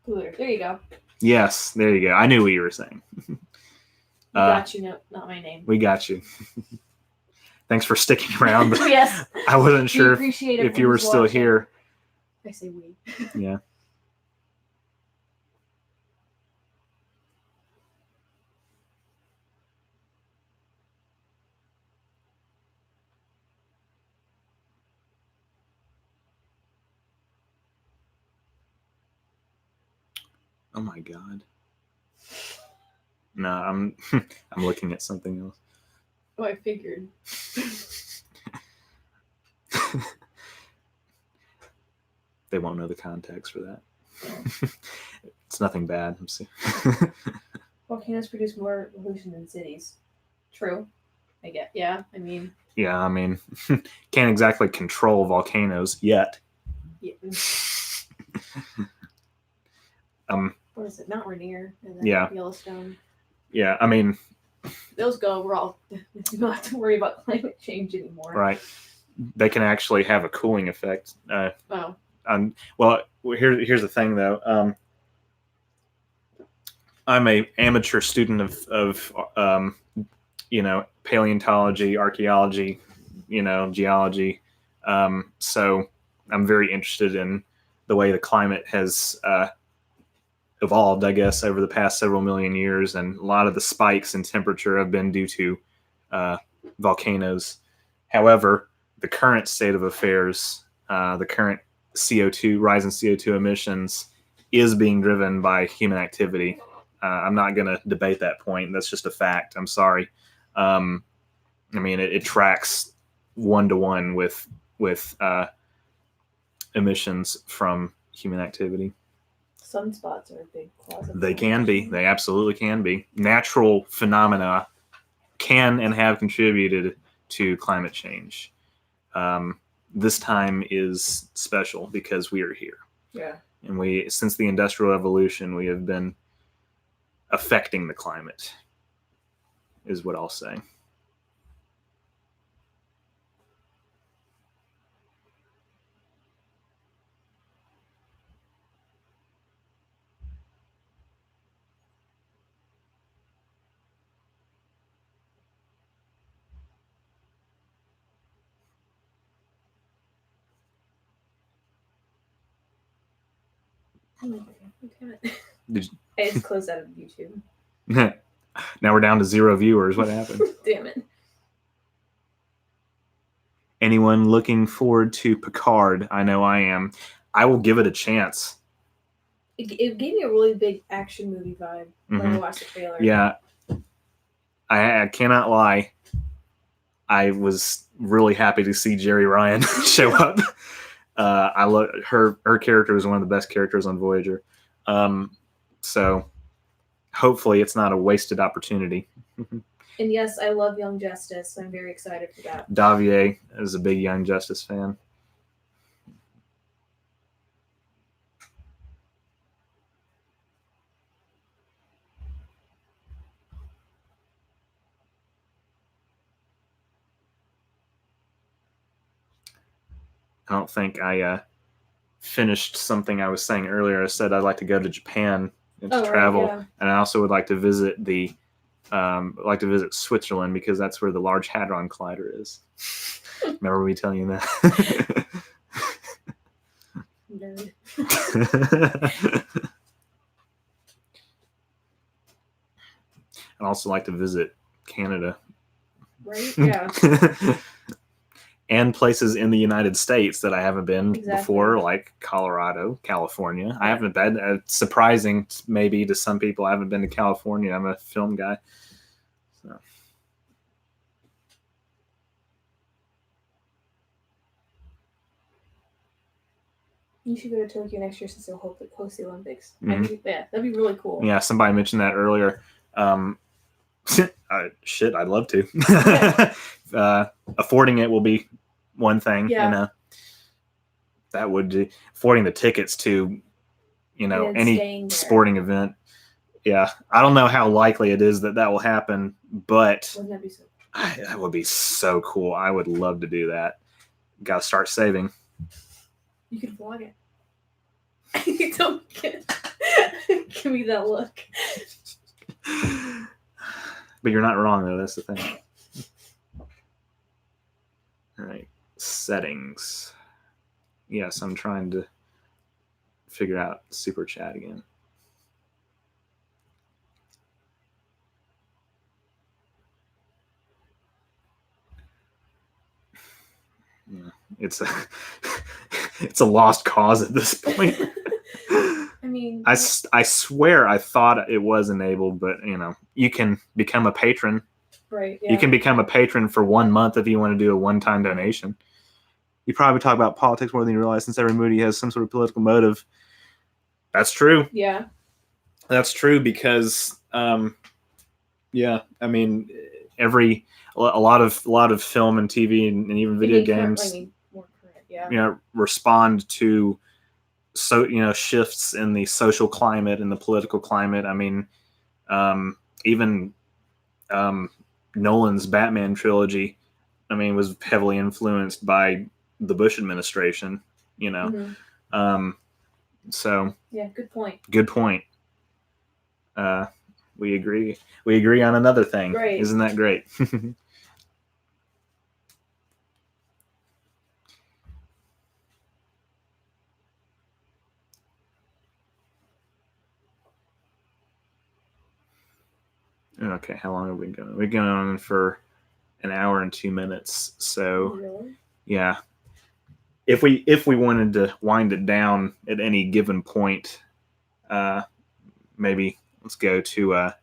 [SPEAKER 1] There you go.
[SPEAKER 2] Yes, there you go. I knew what you were saying.
[SPEAKER 1] We got you, not my name.
[SPEAKER 2] We got you. Thanks for sticking around.
[SPEAKER 1] Yes.
[SPEAKER 2] I wasn't sure if you were still
[SPEAKER 1] watching.
[SPEAKER 2] here.
[SPEAKER 1] I say we.
[SPEAKER 2] Yeah. Oh my God. No, I'm looking at something else.
[SPEAKER 1] Oh, I figured.
[SPEAKER 2] They won't know the context for that. It's nothing bad.
[SPEAKER 1] Volcanoes produce more pollution than cities. True. I get. Yeah. I mean.
[SPEAKER 2] Yeah. I mean, can't exactly control volcanoes yet.
[SPEAKER 1] Yeah. What is it? Mount Rainier and then Yellowstone.
[SPEAKER 2] Yeah. I mean,
[SPEAKER 1] those go. We're all. We don't have to worry about climate change anymore.
[SPEAKER 2] Right. They can actually have a cooling effect.
[SPEAKER 1] Well,
[SPEAKER 2] here's the thing though. I'm a amateur student of paleontology, archaeology, geology. So I'm very interested in the way the climate has evolved, I guess, over the past several million years, and a lot of the spikes in temperature have been due to volcanoes. However, the current state of affairs, the current rise in CO2 emissions, is being driven by human activity. I'm not going to debate that point. That's just a fact. I'm sorry. I mean, it tracks 1-to-1 with emissions from human activity.
[SPEAKER 1] Sunspots are a big cause of
[SPEAKER 2] They can be. They absolutely can be. Natural phenomena can and have contributed to climate change. This time is special because we are here.
[SPEAKER 1] Yeah.
[SPEAKER 2] And since the Industrial Revolution, we have been affecting the climate, is what I'll say.
[SPEAKER 1] Oh my God. I just closed out of YouTube.
[SPEAKER 2] Now we're down to 0 viewers. What happened?
[SPEAKER 1] Damn it.
[SPEAKER 2] Anyone looking forward to Picard? I know I am. I will give it a chance.
[SPEAKER 1] It gave me a really big action movie vibe when I watched the trailer.
[SPEAKER 2] Yeah. I cannot lie. I was really happy to see Jerry Ryan show up. I love her character was one of the best characters on Voyager. So hopefully it's not a wasted opportunity.
[SPEAKER 1] And yes, I love Young Justice, so I'm very excited for that.
[SPEAKER 2] Davier is a big Young Justice fan. I don't think I finished something I was saying earlier. I said I'd like to go to Japan and travel,
[SPEAKER 1] right, yeah.
[SPEAKER 2] And I also would like to visit Switzerland because that's where the Large Hadron Collider is. Remember me telling you that?
[SPEAKER 1] Nerd.
[SPEAKER 2] I'd also like to visit Canada.
[SPEAKER 1] Right? Yeah.
[SPEAKER 2] And places in the United States that I haven't been
[SPEAKER 1] Exactly.
[SPEAKER 2] before, like Colorado, California.
[SPEAKER 1] Yeah.
[SPEAKER 2] I haven't been. It's surprising maybe to some people. I haven't been to California. I'm a film guy. So.
[SPEAKER 1] You should go to Tokyo next year since they'll host the Olympics.
[SPEAKER 2] Mm-hmm.
[SPEAKER 1] Yeah, that'd be really cool.
[SPEAKER 2] Yeah, somebody mentioned that earlier. Shit, I'd love to. Affording it will be one thing.
[SPEAKER 1] Yeah.
[SPEAKER 2] You know, that would do. Affording the tickets to, you know, any sporting event. Yeah, I don't know how likely it is that will happen, but
[SPEAKER 1] wouldn't that be so?
[SPEAKER 2] That would be so cool. I would love to do that. Got to start saving.
[SPEAKER 1] You could vlog it. Don't give me that look.
[SPEAKER 2] But you're not wrong, though. That's the thing. All right. Settings. Yes, I'm trying to figure out Super Chat again. Yeah, it's a lost cause at this point.
[SPEAKER 1] I mean,
[SPEAKER 2] I swear I thought it was enabled, but you know, you can become a patron.
[SPEAKER 1] Right. Yeah.
[SPEAKER 2] You can become a patron for 1 month if you want to do a one-time donation. You probably talk about politics more than you realize, since every movie has some sort of political motive. That's true.
[SPEAKER 1] Yeah.
[SPEAKER 2] That's true because, yeah, I mean, a lot of film and TV and even video games,
[SPEAKER 1] more current, yeah.
[SPEAKER 2] You know, respond to shifts in the social climate and the political climate. I mean, even Nolan's Batman trilogy, I mean, was heavily influenced by the Bush administration, you know. Mm-hmm. So
[SPEAKER 1] yeah, good point.
[SPEAKER 2] Good point. We agree. We agree on another thing.
[SPEAKER 1] Right.
[SPEAKER 2] Isn't that great? Okay, how long have we been going? We're going on for an hour and 2 minutes. So,
[SPEAKER 1] really?
[SPEAKER 2] Yeah. If we wanted to wind it down at any given point, maybe let's go to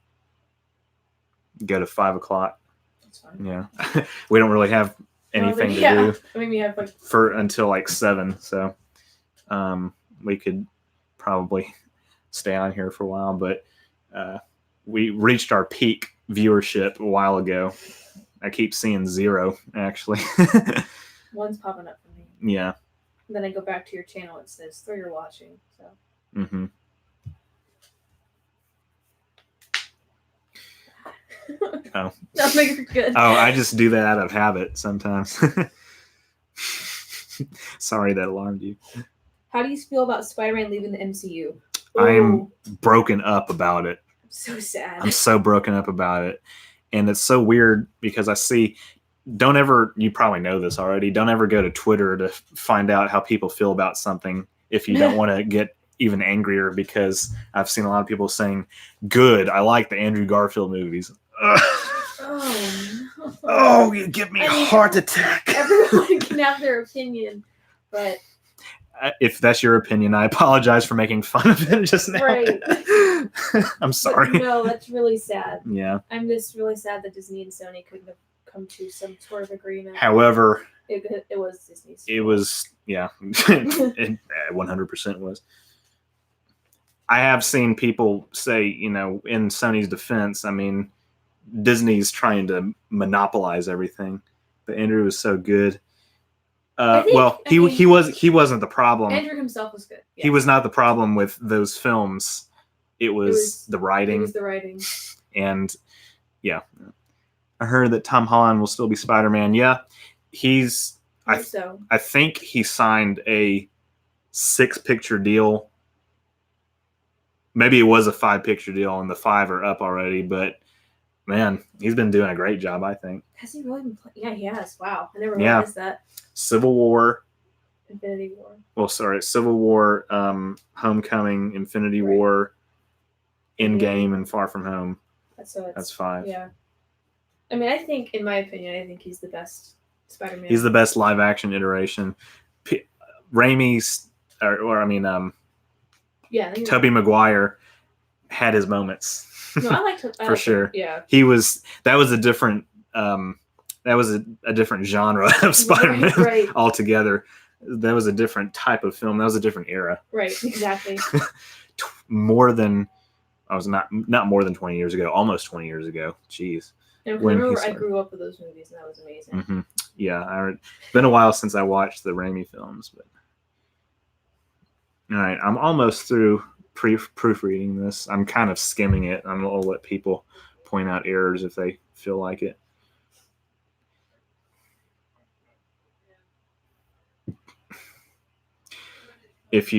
[SPEAKER 2] 5 o'clock.
[SPEAKER 1] That's fine.
[SPEAKER 2] Yeah, we don't really have anything to do.
[SPEAKER 1] I mean, we have
[SPEAKER 2] until 7. So, we could probably stay on here for a while, but we reached our peak viewership a while ago. I keep seeing 0 actually.
[SPEAKER 1] One's popping up for me.
[SPEAKER 2] Yeah.
[SPEAKER 1] And then I go back to your channel. It says 3 are watching. So.
[SPEAKER 2] Mm-hmm. Oh.
[SPEAKER 1] That makes it good.
[SPEAKER 2] Oh, I just do that out of habit sometimes. Sorry that alarmed you.
[SPEAKER 1] How do you feel about Spider-Man leaving the MCU?
[SPEAKER 2] I am broken up about it.
[SPEAKER 1] I'm so sad.
[SPEAKER 2] I'm so broken up about it. And it's so weird because I see, you probably know this already, don't ever go to Twitter to find out how people feel about something if you don't want to get even angrier, because I've seen a lot of people saying, good, I like the Andrew Garfield movies.
[SPEAKER 1] Oh, no.
[SPEAKER 2] Oh, you give me a heart attack.
[SPEAKER 1] Everyone can have their opinion, but
[SPEAKER 2] if that's your opinion, I apologize for making fun of it just now.
[SPEAKER 1] Right.
[SPEAKER 2] I'm sorry.
[SPEAKER 1] But no, that's really sad.
[SPEAKER 2] Yeah.
[SPEAKER 1] I'm just really sad that Disney and Sony couldn't have come to some sort of agreement.
[SPEAKER 2] However,
[SPEAKER 1] it was Disney's fault.
[SPEAKER 2] It was, yeah, it 100% was. I have seen people say, you know, in Sony's defense, I mean, Disney's trying to monopolize everything, but Andrew was so good. He wasn't the problem.
[SPEAKER 1] Andrew himself was good.
[SPEAKER 2] Yeah. He was not the problem with those films. It was the writing.
[SPEAKER 1] It was the writing.
[SPEAKER 2] And yeah, I heard that Tom Holland will still be Spider-Man. Yeah, I think he signed a 6-picture deal. Maybe it was a 5-picture deal, and the 5 are up already. But man, he's been doing a great job, I think.
[SPEAKER 1] Has he really been Yeah, he has. Wow. I never realized that.
[SPEAKER 2] Civil War.
[SPEAKER 1] Infinity War.
[SPEAKER 2] Well, sorry, Civil War, Homecoming, Infinity War, Endgame, and Far From Home. That's 5.
[SPEAKER 1] Yeah. I mean, I think, in my opinion, I think he's the best Spider-Man.
[SPEAKER 2] He's the best live-action iteration. Raimi's, Tobey Maguire had his moments.
[SPEAKER 1] No, I liked him
[SPEAKER 2] for sure.
[SPEAKER 1] Yeah,
[SPEAKER 2] that was a different a different genre of Spider-Man altogether. That was a different type of film. That was a different era.
[SPEAKER 1] Right, exactly.
[SPEAKER 2] Not more than 20 years ago, almost 20 years ago. Jeez.
[SPEAKER 1] And I remember I grew up with those movies, and that was amazing.
[SPEAKER 2] Mm-hmm. Yeah, it's been a while since I watched the Raimi films, but all right, I'm almost through proofreading this. I'm kind of skimming it. I'll let people point out errors if they feel like it. If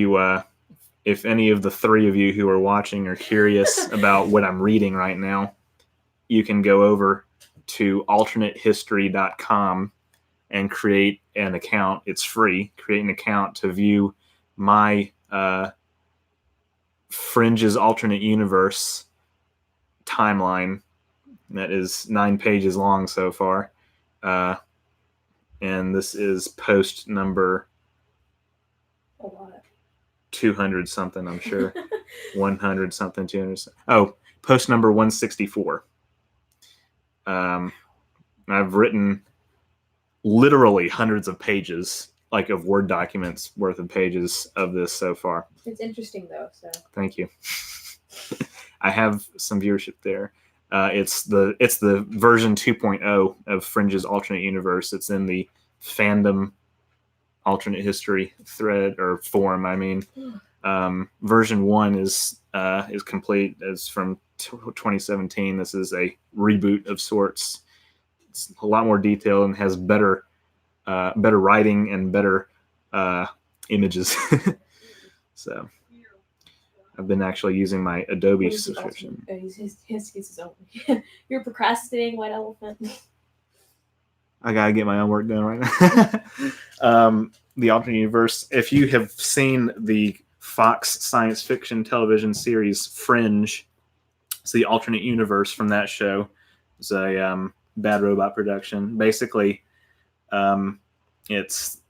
[SPEAKER 2] any of the 3 of you who are watching are curious about what I'm reading right now, you can go over to alternatehistory.com and create an account. It's free. Create an account to view my Fringe's alternate universe timeline that is 9 pages long so far. And this is post number 200 something, I'm sure. 100 something, 200 something. Oh, post number 164. I've written literally hundreds of pages, like of Word documents worth of pages of this so far.
[SPEAKER 1] It's interesting though, so.
[SPEAKER 2] Thank you. I have some viewership there. It's the version 2.0 of Fringe's alternate universe. It's in the fandom alternate history thread or forum. I mean, version 1 is complete. It's from 2017. This is a reboot of sorts. It's a lot more detailed and has better writing and better images. So I've been actually using my Adobe subscription.
[SPEAKER 1] You're procrastinating, white elephant.
[SPEAKER 2] I gotta get my own work done right now. The alternate universe. If you have seen the Fox science fiction television series Fringe, it's the alternate universe from that show. It's a Bad Robot production. Basically, it's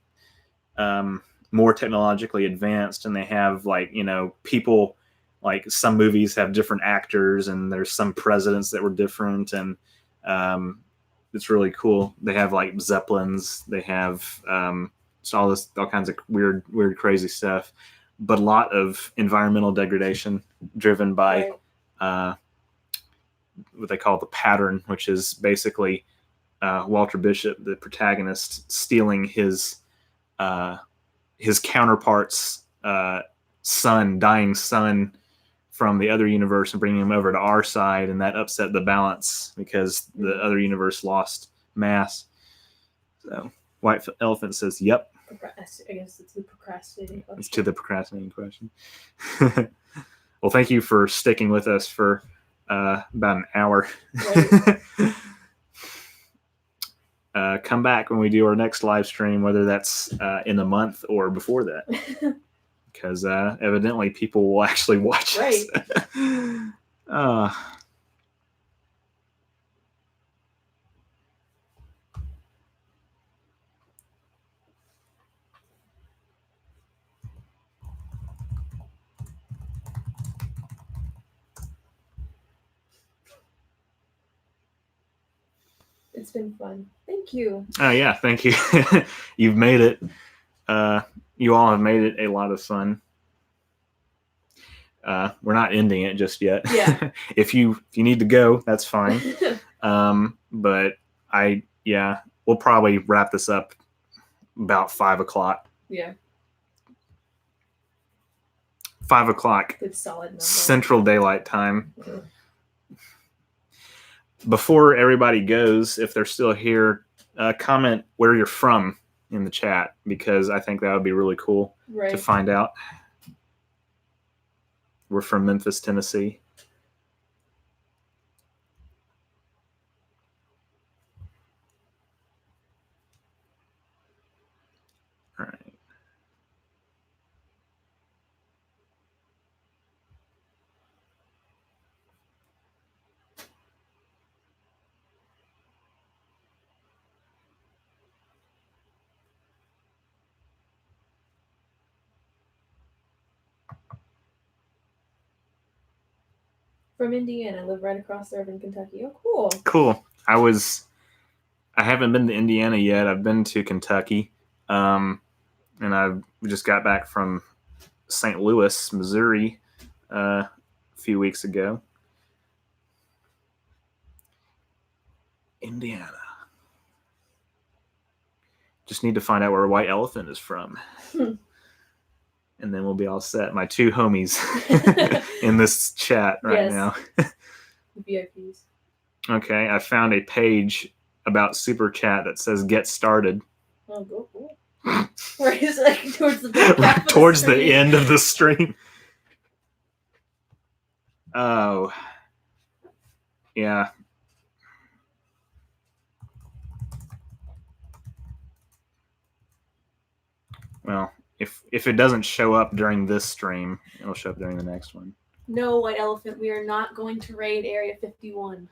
[SPEAKER 2] more technologically advanced, and they have people. Like some movies have different actors, and there's some presidents that were different, and it's really cool. They have like Zeppelins. They have all kinds of weird, crazy stuff, but a lot of environmental degradation driven by what they call the pattern, which is basically Walter Bishop, the protagonist, stealing his counterpart's dying son from the other universe and bringing him over to our side, and that upset the balance because the other universe lost mass. So White Elephant says, "Yep."
[SPEAKER 1] I guess it's the procrastinating question.
[SPEAKER 2] It's to the procrastinating question. Well, thank you for sticking with us for about an hour. Right. Come back when we do our next live stream, whether that's in a month or before that. Because evidently people will actually watch us.
[SPEAKER 1] It's been fun. Thank you.
[SPEAKER 2] Oh yeah, thank you. You've made it. You all have made it a lot of fun. We're not ending it just yet.
[SPEAKER 1] Yeah.
[SPEAKER 2] If you need to go, that's fine. But we'll probably wrap this up about 5 o'clock.
[SPEAKER 1] Yeah.
[SPEAKER 2] 5 o'clock.
[SPEAKER 1] Good solid number.
[SPEAKER 2] Central Daylight Time. Mm-hmm. Before everybody goes, if they're still here, comment where you're from in the chat, because I think that would be really cool to find out. We're from Memphis, Tennessee.
[SPEAKER 1] from Indiana. I live right across there in Kentucky. Oh, cool.
[SPEAKER 2] Cool. I haven't been to Indiana yet. I've been to Kentucky. And I just got back from St. Louis, Missouri, a few weeks ago. Indiana. Just need to find out where White Elephant is from. And then we'll be all set. My two homies in this chat right now.
[SPEAKER 1] VIPs.
[SPEAKER 2] Okay, I found a page about Super Chat that says "Get Started."
[SPEAKER 1] Oh, cool. Where is it? Like, towards the back half
[SPEAKER 2] towards
[SPEAKER 1] of the
[SPEAKER 2] the end of the stream. Oh, yeah. Well, if it doesn't show up during this stream, it'll show up during the next one.
[SPEAKER 1] No, White Elephant, we are not going to raid Area 51.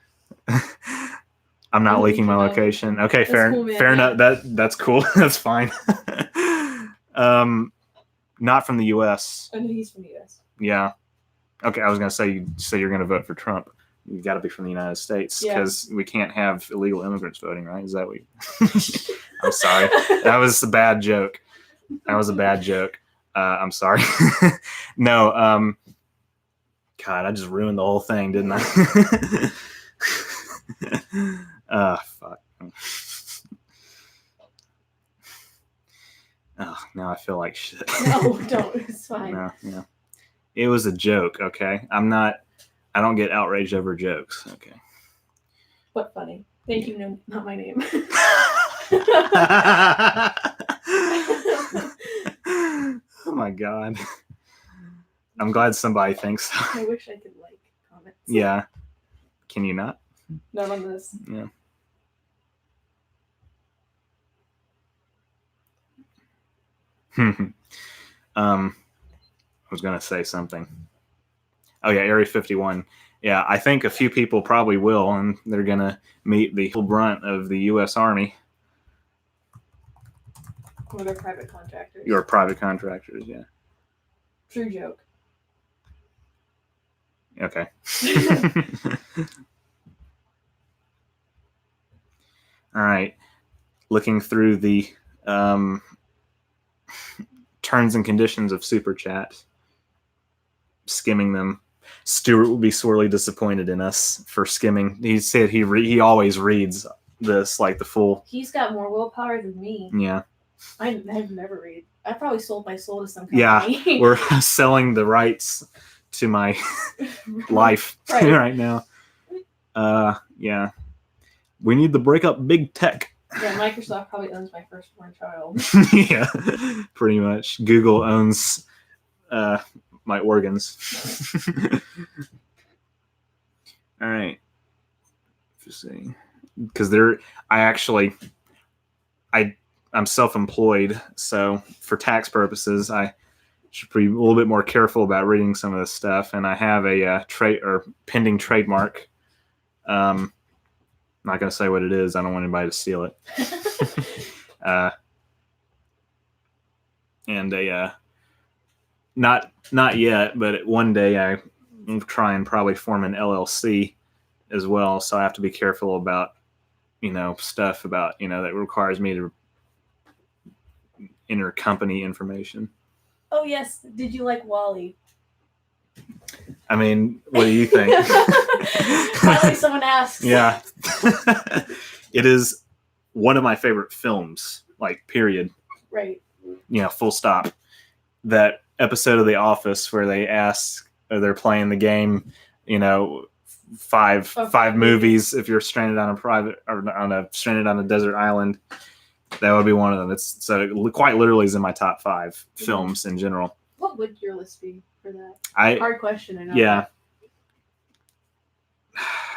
[SPEAKER 2] I'm not leaking my location. Okay, fair enough. That's cool. That's fine. Not from the U.S.
[SPEAKER 1] Oh, no, he's from the U.S.
[SPEAKER 2] Yeah. Okay, I was gonna say you're gonna vote for Trump. You got to be from the United States because we can't have illegal immigrants voting, right? Is that what? I'm sorry. That was a bad joke. I'm sorry. No. God, I just ruined the whole thing, didn't I? Fuck. Oh, now I feel like shit.
[SPEAKER 1] No, don't. It's fine.
[SPEAKER 2] No. It was a joke, okay? I don't get outraged over jokes, okay?
[SPEAKER 1] But funny. Thank you, no, not my name.
[SPEAKER 2] Oh my God. I'm glad somebody thinks so.
[SPEAKER 1] I wish I could like comments.
[SPEAKER 2] Yeah. Can you not?
[SPEAKER 1] Not on this.
[SPEAKER 2] Yeah. I was gonna say something. Oh yeah, Area 51. Yeah, I think a few people probably will, and they're gonna meet the full brunt of the U.S. Army.
[SPEAKER 1] Or they're private contractors.
[SPEAKER 2] Your private contractors, yeah.
[SPEAKER 1] True joke.
[SPEAKER 2] Okay. All right. Looking through the terms and conditions of Super Chat, skimming them. Stuart will be sorely disappointed in us for skimming. He said he always reads this like the full.
[SPEAKER 1] He's got more willpower than me.
[SPEAKER 2] Yeah.
[SPEAKER 1] I've never read. I probably sold my soul to some company.
[SPEAKER 2] Yeah, we're selling the rights to my life right now. Yeah. We need to break up big tech.
[SPEAKER 1] Yeah, Microsoft probably owns my firstborn child.
[SPEAKER 2] Yeah, pretty much. Google owns my organs. All right. Just see, because I'm self-employed, so for tax purposes, I should be a little bit more careful about reading some of this stuff. And I have a pending trademark. I'm not going to say what it is. I don't want anybody to steal it. And not yet, but one day I will try and probably form an LLC as well. So I have to be careful about, stuff about, that requires me to enter company information.
[SPEAKER 1] Oh yes. Did you like WALL-E?
[SPEAKER 2] I mean, what do you think?
[SPEAKER 1] Finally, someone asks.
[SPEAKER 2] Yeah. It is one of my favorite films, like, period.
[SPEAKER 1] Right.
[SPEAKER 2] Full stop. That episode of The Office where they're playing the game, five movies if you're stranded on stranded on a desert island. That would be one of them. It's so quite literally is in my top 5 films in general.
[SPEAKER 1] What would your list be for that? Hard question, I know.
[SPEAKER 2] Yeah.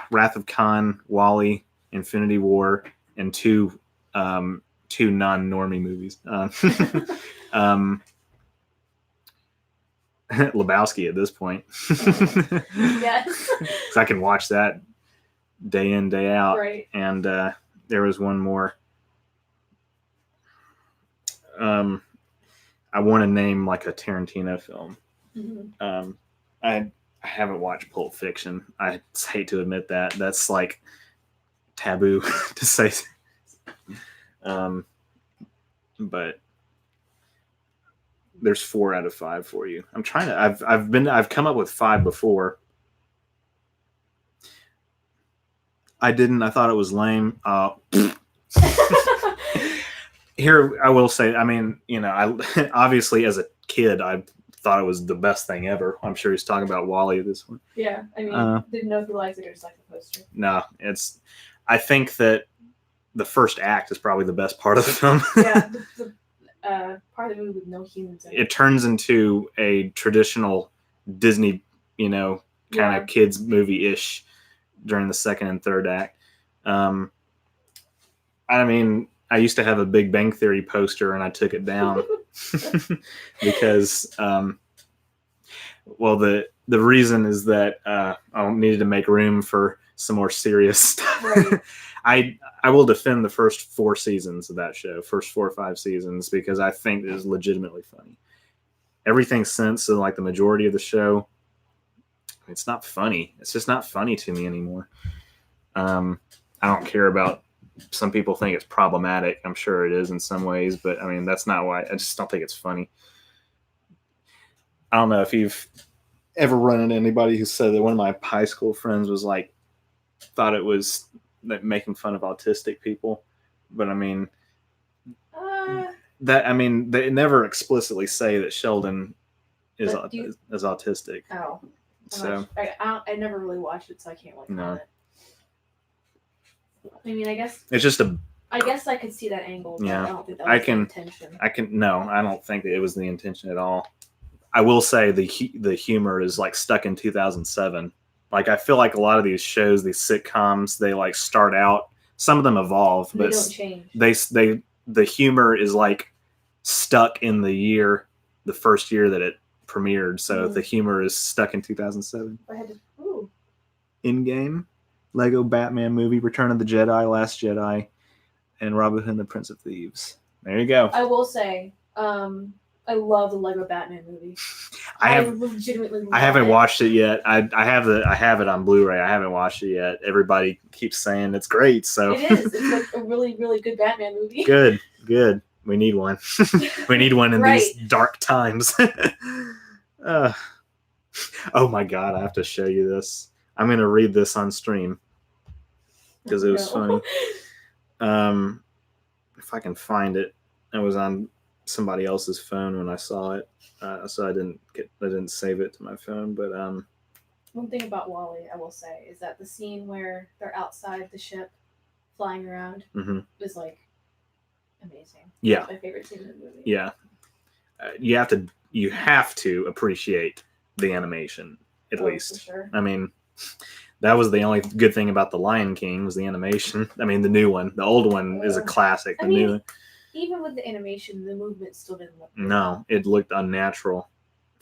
[SPEAKER 2] Wrath of Khan, WALL-E, Infinity War, and two non-normie movies. Lebowski at this point.
[SPEAKER 1] Yes.
[SPEAKER 2] So I can watch that day in, day out.
[SPEAKER 1] Right.
[SPEAKER 2] And there was one more. I want to name like a Tarantino film.
[SPEAKER 1] Mm-hmm.
[SPEAKER 2] I I haven't watched Pulp Fiction. I hate to admit that. That's like taboo to say. But there's 4 out of 5 for you. I'm trying to. I've come up with 5 before. I didn't. I thought it was lame. Here, I will say. I mean, I obviously as a kid, I thought it was the best thing ever. I'm sure he's talking about Wall-E this one.
[SPEAKER 1] Yeah, I mean, didn't know if he likes it or just like the poster.
[SPEAKER 2] No, it's. I think that the first act is probably the best part of the film.
[SPEAKER 1] Yeah, the part of the movie with no humans in it.
[SPEAKER 2] It turns into a traditional Disney, kind of kids movie-ish during the second and third act. I mean, I used to have a Big Bang Theory poster and I took it down because, well, the reason is that I needed to make room for some more serious stuff.
[SPEAKER 1] Right.
[SPEAKER 2] I will defend the first 4 seasons of that show, first 4 or 5 seasons, because I think it is legitimately funny. Everything since, so like the majority of the show, it's not funny. It's just not funny to me anymore. I don't care about. Some people think it's problematic. I'm sure it is in some ways, but I mean that's not why. I just don't think it's funny. I don't know if you've ever run into anybody who said that one of my high school friends was like, thought it was making fun of autistic people, but I mean, they never explicitly say that Sheldon is autistic.
[SPEAKER 1] Oh,
[SPEAKER 2] so
[SPEAKER 1] I never really watched it, so I can't comment. I mean, I guess
[SPEAKER 2] it's just
[SPEAKER 1] I guess I could see that angle, but
[SPEAKER 2] yeah.
[SPEAKER 1] I don't think that was the intention.
[SPEAKER 2] No, I don't think that it was the intention at all. I will say the humor is like stuck in 2007. Like I feel like a lot of these shows, these sitcoms, they like start out. Some of them evolve, but
[SPEAKER 1] they don't change.
[SPEAKER 2] The humor is like stuck in the first year that it premiered. So the humor is stuck in 2007.
[SPEAKER 1] I had to.
[SPEAKER 2] In-game, Lego Batman movie, Return of the Jedi, Last Jedi, and Robin Hood and the Prince of Thieves. There you go.
[SPEAKER 1] I will say, I love the Lego Batman movie. I legitimately love
[SPEAKER 2] I haven't
[SPEAKER 1] it.
[SPEAKER 2] watched it yet. I have it on Blu-ray. I haven't watched it yet. Everybody keeps saying it's great. So
[SPEAKER 1] it is. It's like a really, really good Batman movie.
[SPEAKER 2] Good. We need one. We need one in these dark times. Oh my God! I have to show you this. I'm gonna read this on stream because it was funny. If I can find it, it was on somebody else's phone when I saw it, so I didn't save it to my phone. But
[SPEAKER 1] one thing about Wall-E, I will say, is that the scene where they're outside the ship, flying around, is like amazing.
[SPEAKER 2] Yeah,
[SPEAKER 1] it's my favorite scene in the movie.
[SPEAKER 2] Yeah, you have to appreciate the animation at least.
[SPEAKER 1] For sure.
[SPEAKER 2] I mean, that was the only good thing about The Lion King was the animation. I mean, the new one. The old one is a classic. New one,
[SPEAKER 1] even with the animation, the movement still didn't look good.
[SPEAKER 2] No, it looked unnatural,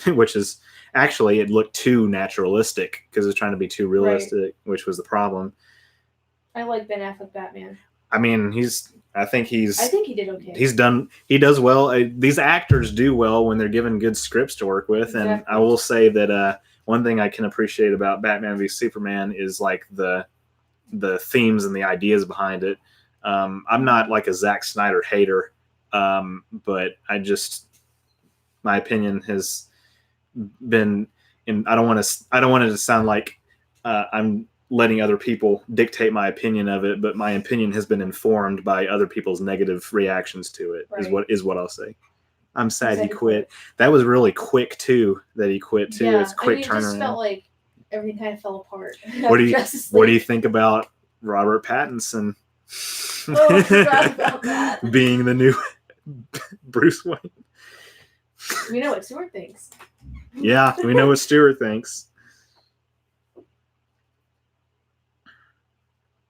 [SPEAKER 2] which is actually it looked too naturalistic because it's trying to be too realistic, which was the problem.
[SPEAKER 1] I like Ben Affleck Batman.
[SPEAKER 2] I mean, I think he
[SPEAKER 1] did okay.
[SPEAKER 2] He does well. These actors do well when they're given good scripts to work with. Exactly. And I will say that one thing I can appreciate about Batman v Superman is like the themes and the ideas behind it. I'm not like a Zack Snyder hater, but my opinion has been, and I don't want it to sound like I'm letting other people dictate my opinion of it, but my opinion has been informed by other people's negative reactions to it. Is what I'll say. I'm sad he quit. That was really quick too. That he quit too.
[SPEAKER 1] Yeah,
[SPEAKER 2] it's quick turnaround. It
[SPEAKER 1] just felt like everything kind of fell apart.
[SPEAKER 2] What do you think about Robert Pattinson being the new Bruce Wayne?
[SPEAKER 1] We know what Stewart thinks.
[SPEAKER 2] Yeah, we know what Stewart thinks.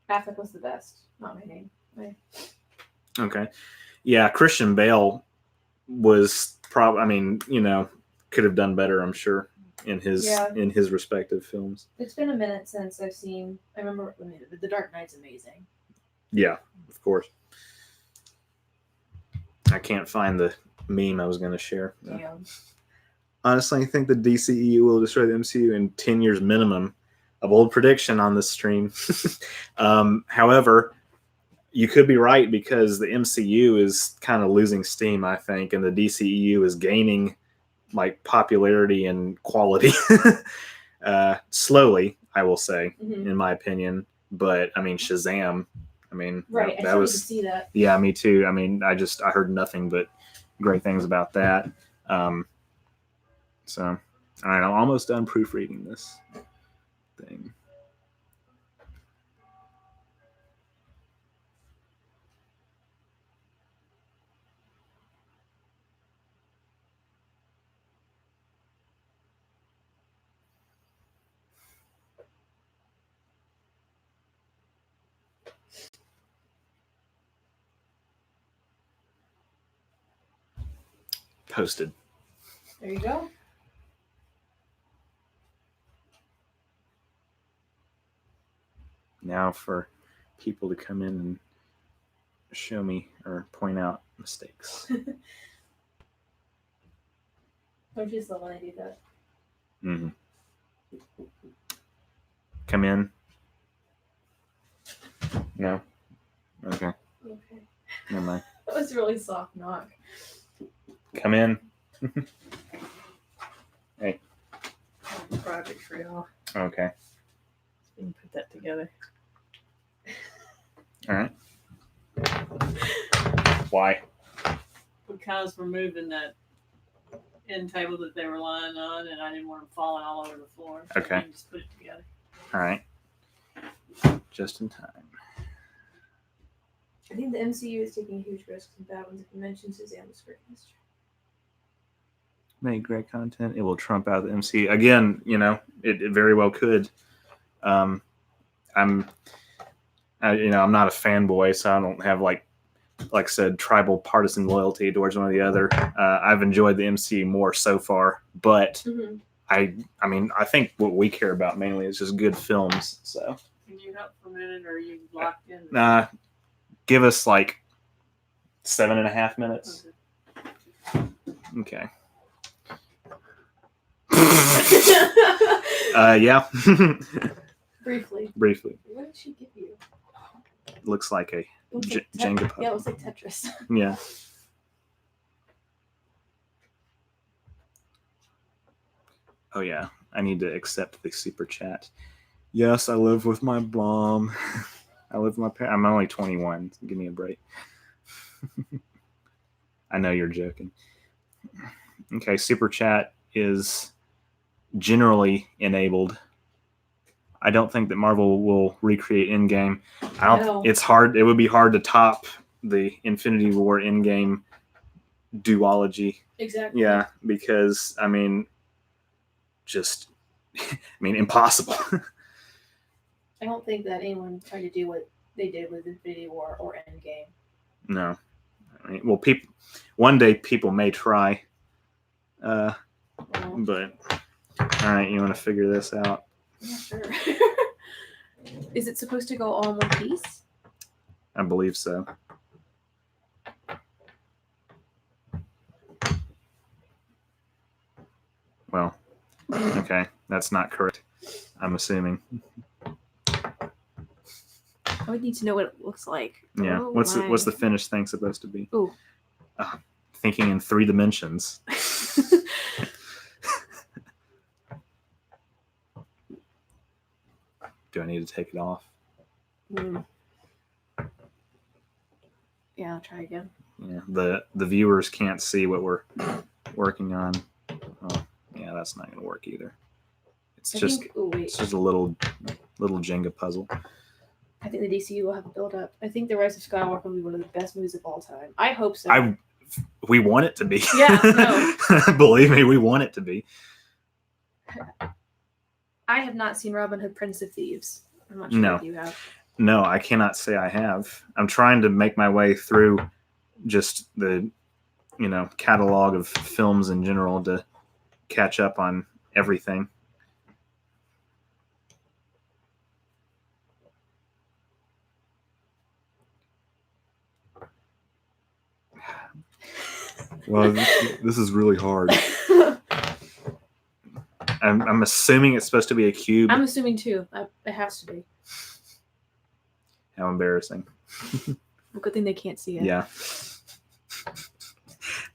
[SPEAKER 1] Affleck was the best. Not my name.
[SPEAKER 2] Okay. Yeah, Christian Bale was probably. I mean, could have done better. I'm sure in his respective films.
[SPEAKER 1] It's been a minute since I've seen. I remember The Dark Knight's amazing.
[SPEAKER 2] Yeah, of course. I can't find the meme I was going to share.
[SPEAKER 1] Yeah.
[SPEAKER 2] honestly, I think the DCEU will destroy the MCU in 10 years minimum. A bold prediction on this stream. However, you could be right because the MCU is kind of losing steam, I think, and the DCEU is gaining like popularity and quality slowly, I will say, in my opinion. But I mean, Shazam. I mean,
[SPEAKER 1] right.
[SPEAKER 2] that was
[SPEAKER 1] to see that.
[SPEAKER 2] Yeah, me too. I mean, I heard nothing but great things about that. So, all right, I'm almost done proofreading this thing. Posted.
[SPEAKER 1] There you go.
[SPEAKER 2] Now for people to come in and show me or point out mistakes.
[SPEAKER 1] Don't you just love when I do that?
[SPEAKER 2] Mm-hmm. Come in. No. Okay.
[SPEAKER 1] Okay.
[SPEAKER 2] Never mind.
[SPEAKER 1] That was a really soft knock.
[SPEAKER 2] Come in. Hey.
[SPEAKER 3] Project for y'all.
[SPEAKER 2] Okay.
[SPEAKER 3] We can put that together.
[SPEAKER 2] All right. Why?
[SPEAKER 3] Because we're moving that end table that they were lying on, and I didn't want them falling all over the floor. So
[SPEAKER 2] Okay.
[SPEAKER 3] we can just put it together.
[SPEAKER 2] All right. Just in time.
[SPEAKER 1] I think the MCU is taking huge risks with bad ones. If you mentioned Shazam was great history.
[SPEAKER 2] Make great content. It will trump out the MCU again. You know, it very well could. I'm not a fanboy, so I don't have like I said, tribal partisan loyalty towards one or the other. I've enjoyed the MCU more so far, but I mean, I think what we care about mainly is just good films. So
[SPEAKER 3] Can you help for a minute, or are you locked in?
[SPEAKER 2] Give us like 7.5 minutes. Okay. Yeah.
[SPEAKER 1] Briefly.
[SPEAKER 2] What
[SPEAKER 1] did she give you?
[SPEAKER 2] Looks like a Jenga puzzle.
[SPEAKER 1] Yeah, it looks like Tetris.
[SPEAKER 2] Yeah. Oh yeah, I need to accept the super chat. Yes, I live with my mom. I live with my parents. I'm only 21. So give me a break. I know you're joking. Okay, super chat is generally enabled. I don't think that Marvel will recreate Endgame. It's hard. It would be hard to top the Infinity War Endgame duology.
[SPEAKER 1] Exactly.
[SPEAKER 2] Yeah, because I mean, impossible.
[SPEAKER 1] I don't think that anyone tried to do what they did with Infinity War or Endgame.
[SPEAKER 2] No, I mean, well, one day people may try. But all right, you want to figure this out?
[SPEAKER 1] Yeah, sure. Is it supposed to go all in one piece?
[SPEAKER 2] I believe so. Well, okay, that's not correct. I'm assuming.
[SPEAKER 1] I would need to know what it looks like.
[SPEAKER 2] Yeah.
[SPEAKER 1] Oh,
[SPEAKER 2] what's the finished thing supposed to be?
[SPEAKER 1] Ooh.
[SPEAKER 2] Thinking in 3 dimensions. Do I need to take it off?
[SPEAKER 1] Yeah, I'll try again.
[SPEAKER 2] Yeah. The viewers can't see what we're working on. Oh, yeah, that's not going to work either. It's just a little Jenga puzzle.
[SPEAKER 1] I think the DCU will have a build up. I think The Rise of Skywalker will be one of the best movies of all time. I hope so.
[SPEAKER 2] We want it to be.
[SPEAKER 1] Yeah, no.
[SPEAKER 2] Believe me, we want it to be.
[SPEAKER 1] I have not seen Robin Hood, Prince of Thieves. I'm not sure if you have.
[SPEAKER 2] No, I cannot say I have. I'm trying to make my way through just the, catalog of films in general to catch up on everything. Well, this is really hard. I'm assuming it's supposed to be a cube.
[SPEAKER 1] I'm assuming too. It has to be.
[SPEAKER 2] How embarrassing.
[SPEAKER 1] Well, good thing they can't see it.
[SPEAKER 2] Yeah.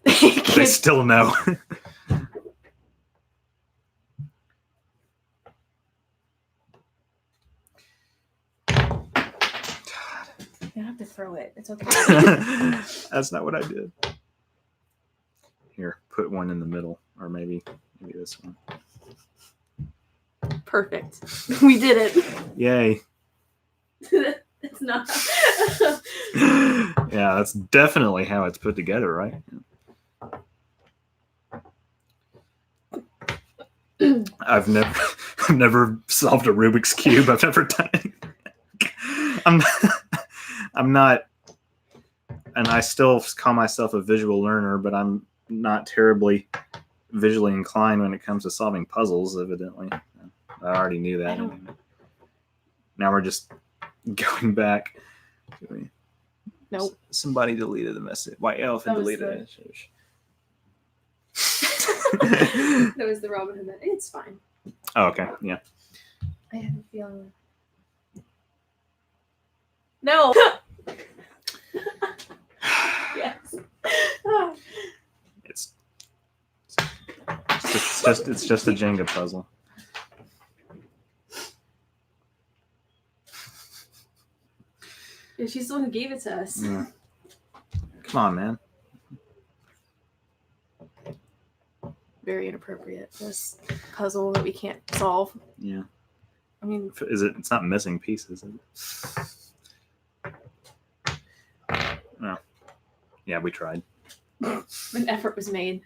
[SPEAKER 1] They
[SPEAKER 2] They still know.
[SPEAKER 1] You don't have to throw it. It's okay.
[SPEAKER 2] That's not what I did. Here, put one in the middle, or maybe this one.
[SPEAKER 1] Perfect. We did it.
[SPEAKER 2] Yay.
[SPEAKER 1] It's not.
[SPEAKER 2] Yeah, that's definitely how it's put together, right? I've never solved a Rubik's Cube. I've never done it. I'm not, and I still call myself a visual learner, but I'm not terribly visually inclined when it comes to solving puzzles, evidently. I already knew that. Anyway. Now we're just going back.
[SPEAKER 1] Nope.
[SPEAKER 2] Somebody deleted the message. White Elephant deleted it.
[SPEAKER 1] That was the Robin Hood. It's fine.
[SPEAKER 2] Oh, okay. Yeah.
[SPEAKER 1] I have a feeling. No. Yes.
[SPEAKER 2] It's just a Jenga puzzle.
[SPEAKER 1] Yeah, she's the one who gave it to us.
[SPEAKER 2] Yeah. Come on, man.
[SPEAKER 1] Very inappropriate. This puzzle that we can't solve.
[SPEAKER 2] Yeah.
[SPEAKER 1] I mean,
[SPEAKER 2] It's not missing pieces, is it? No. Yeah, we tried.
[SPEAKER 1] an effort was made.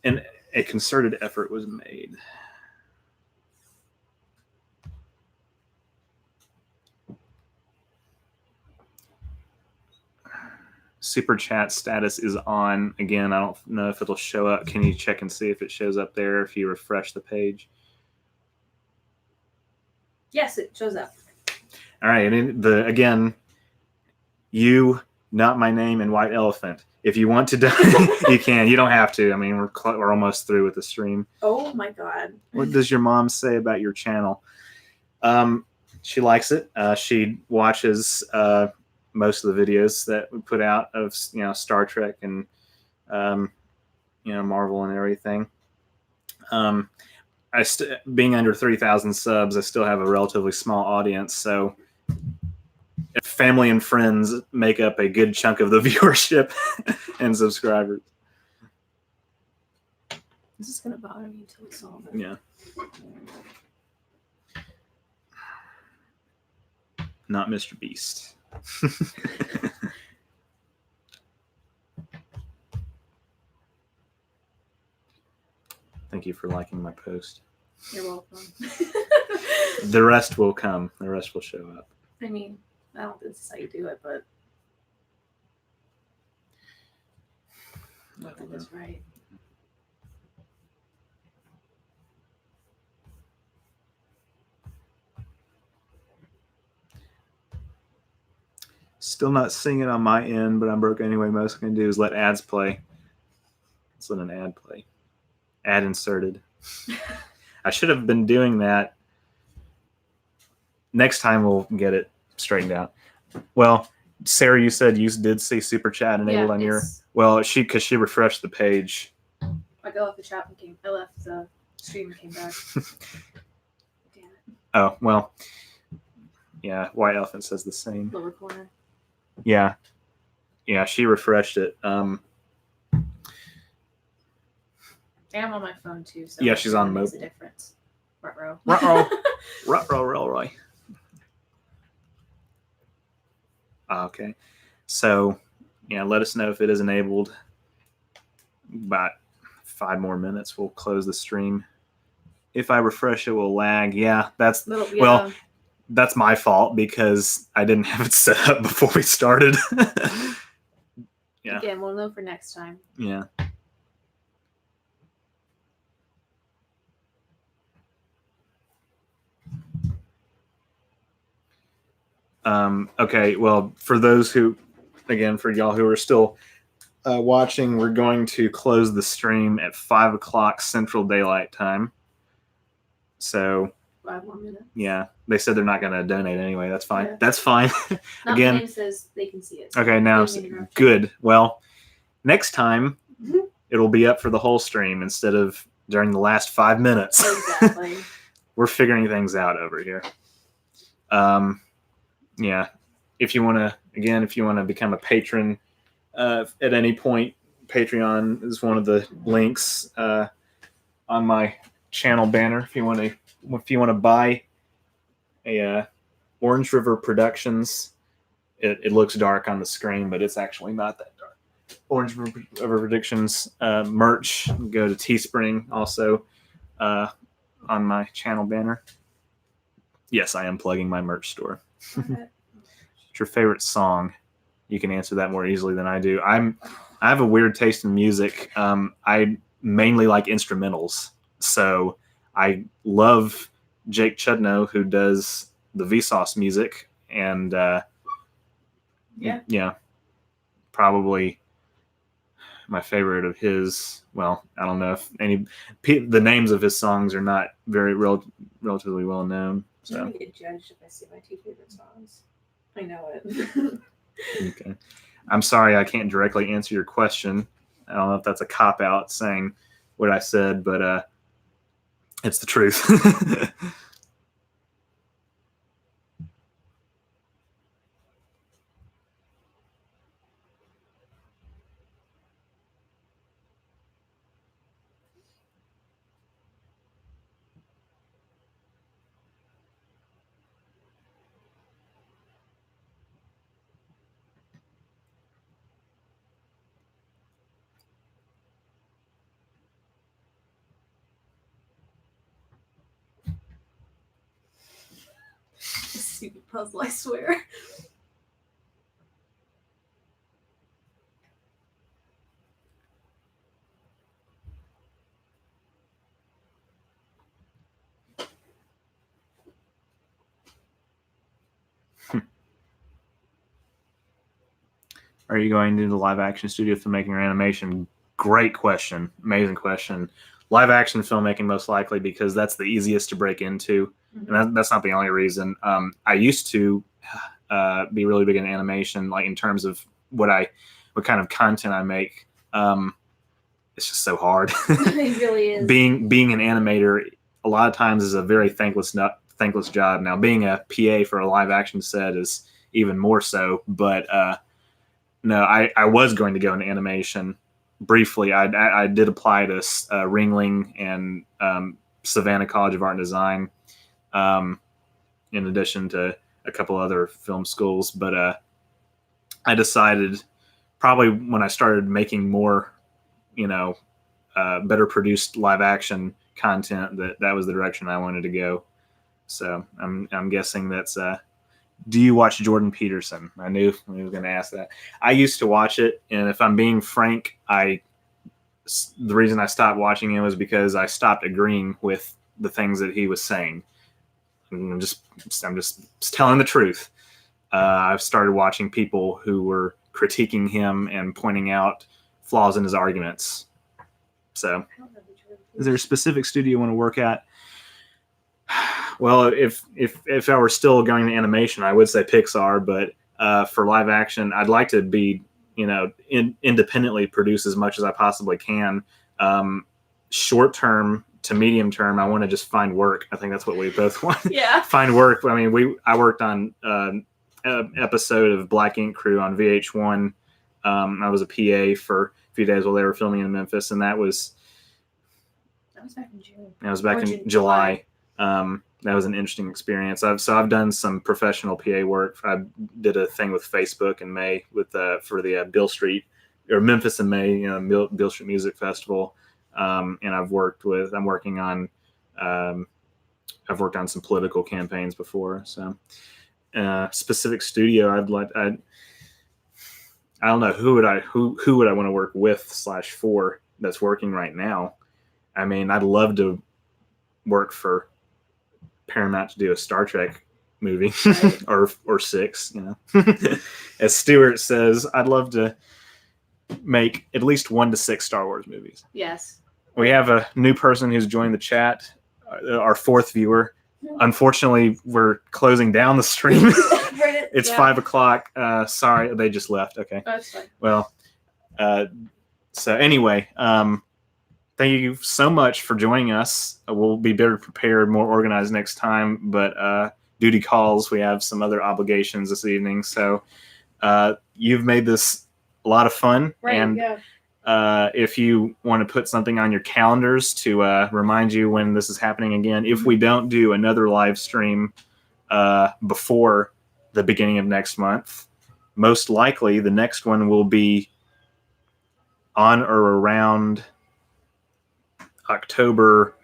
[SPEAKER 2] And a concerted effort was made. Super chat status is on. Again, I don't know if it'll show up. Can you check and see if it shows up there if you refresh the page?
[SPEAKER 1] Yes, it shows up.
[SPEAKER 2] All right. And again, you, not my name, and White Elephant. If you want to do you can. You don't have to. I mean, we're almost through with the stream.
[SPEAKER 1] Oh my God.
[SPEAKER 2] What does your mom say about your channel? She likes it. She watches most of the videos that we put out of Star Trek and Marvel and everything. Being under 3,000 subs, I still have a relatively small audience, so family and friends make up a good chunk of the viewership and subscribers.
[SPEAKER 1] This is gonna bother me until we solve it.
[SPEAKER 2] Yeah. Not Mr. Beast. Thank you for liking my post.
[SPEAKER 1] You're welcome.
[SPEAKER 2] The rest will come. The rest will show up.
[SPEAKER 1] I mean, I don't think this is how you do it, but I think that's right.
[SPEAKER 2] Still not seeing it on my end, but I'm broke anyway. Most I can do is let ads play. Let's let an ad play. Ad inserted. I should have been doing that. Next time we'll get it straightened out. Well, Sarah, you said you did see Super Chat enabled on your... Well, because she refreshed the page.
[SPEAKER 1] I got off the chat and I left the stream and came back. Damn it.
[SPEAKER 2] Oh, well. Yeah, White Elephant says the same.
[SPEAKER 1] Lower corner.
[SPEAKER 2] Yeah. Yeah, she refreshed it.
[SPEAKER 1] I'm on my phone too. So
[SPEAKER 2] yeah, she's on mobile.
[SPEAKER 1] Makes a difference. Ruh-roh.
[SPEAKER 2] Ruh-roh. Ruh-roh. Okay. So, let us know if it is enabled. About 5 more minutes, we'll close the stream. If I refresh, it will lag. Yeah, that's... Well, that's my fault because I didn't have it set up before we started. Yeah.
[SPEAKER 1] Again, we'll know for next time.
[SPEAKER 2] Yeah. Okay, well, for those who, again, for y'all who are still watching, we're going to close the stream at 5 o'clock Central Daylight Time. So
[SPEAKER 1] 5 more minutes.
[SPEAKER 2] yeah, they said they're not going to donate anyway. That's fine.
[SPEAKER 1] Yeah.
[SPEAKER 2] That's fine.
[SPEAKER 1] Not
[SPEAKER 2] Again.
[SPEAKER 1] my name says they can see it. So
[SPEAKER 2] Okay, now good. Well, next time it'll be up for the whole stream instead of during the last 5 minutes.
[SPEAKER 1] Exactly.
[SPEAKER 2] We're figuring things out over here. Yeah. If you want to become a patron at any point, Patreon is one of the links on my channel banner. If you want to buy a Orange River Productions, it looks dark on the screen, but it's actually not that dark. Orange River Productions merch. Go to Teespring also on my channel banner. Yes, I am plugging my merch store. What's your favorite song? You can answer that more easily than I do. I have a weird taste in music. I mainly like instrumentals. So I love Jake Chudnow, who does the Vsauce music, and yeah, probably my favorite of his. Well, I don't know if the names of his songs are not very relatively well known. So
[SPEAKER 1] I'm gonna get judged if I say my 2 favorite songs. I know it.
[SPEAKER 2] Okay. I'm sorry I can't directly answer your question. I don't know if that's a cop-out saying what I said, but it's the truth.
[SPEAKER 1] Stupid puzzle, I swear.
[SPEAKER 2] Are you going into the live action studio filmmaking or animation? Great question. Amazing question. Live action filmmaking, most likely, because that's the easiest to break into. And that's not the only reason. I used to be really big in animation, like in terms of what kind of content I make. It's just so hard.
[SPEAKER 1] It really is.
[SPEAKER 2] Being an animator, a lot of times is a very thankless job. Now, being a PA for a live action set is even more so. But no, I was going to go into animation briefly. I did apply to Ringling and Savannah College of Art and Design, in addition to a couple other film schools. But I decided probably when I started making more, better produced live action content, that was the direction I wanted to go. So I'm guessing that's. Do you watch Jordan Peterson? I knew he was going to ask that. I used to watch it, and if I'm being frank, the reason I stopped watching it was because I stopped agreeing with the things that he was saying. I'm just telling the truth. I've started watching people who were critiquing him and pointing out flaws in his arguments. So, is there a specific studio you want to work at? Well, if I were still going to animation, I would say Pixar. But for live action, I'd like to be, independently produce as much as I possibly can. Short term to medium term, I want to just find work. I think that's what we both want.
[SPEAKER 1] Yeah.
[SPEAKER 2] Find work. I mean, I worked on an episode of Black Ink Crew on VH1. I was a PA for a few days while they were filming in Memphis, and that was
[SPEAKER 1] back in June.
[SPEAKER 2] That was back in July. That was an interesting experience. I've done some professional PA work. I did a thing with Facebook in May for the Beale Street, or Memphis in May, Beale Street Music Festival. And I've worked on some political campaigns before. So specific studio, I don't know who would I want to work with / for that's working right now. I mean, I'd love to work for Paramount to do a Star Trek movie, right. or 6. As Stuart says, I'd love to make at least 1 to 6 Star Wars movies.
[SPEAKER 1] Yes.
[SPEAKER 2] We have a new person who's joined the chat. our fourth viewer. Unfortunately, we're closing down the stream. It's 5 o'clock. Sorry, they just left. Okay.
[SPEAKER 1] That's fine.
[SPEAKER 2] Well, so anyway, thank you so much for joining us. We'll be better prepared, more organized next time. But duty calls. We have some other obligations this evening. So you've made this a lot of fun.
[SPEAKER 1] Right.
[SPEAKER 2] And if you want to put something on your calendars to remind you when this is happening again, if we don't do another live stream before the beginning of next month, most likely the next one will be on or around October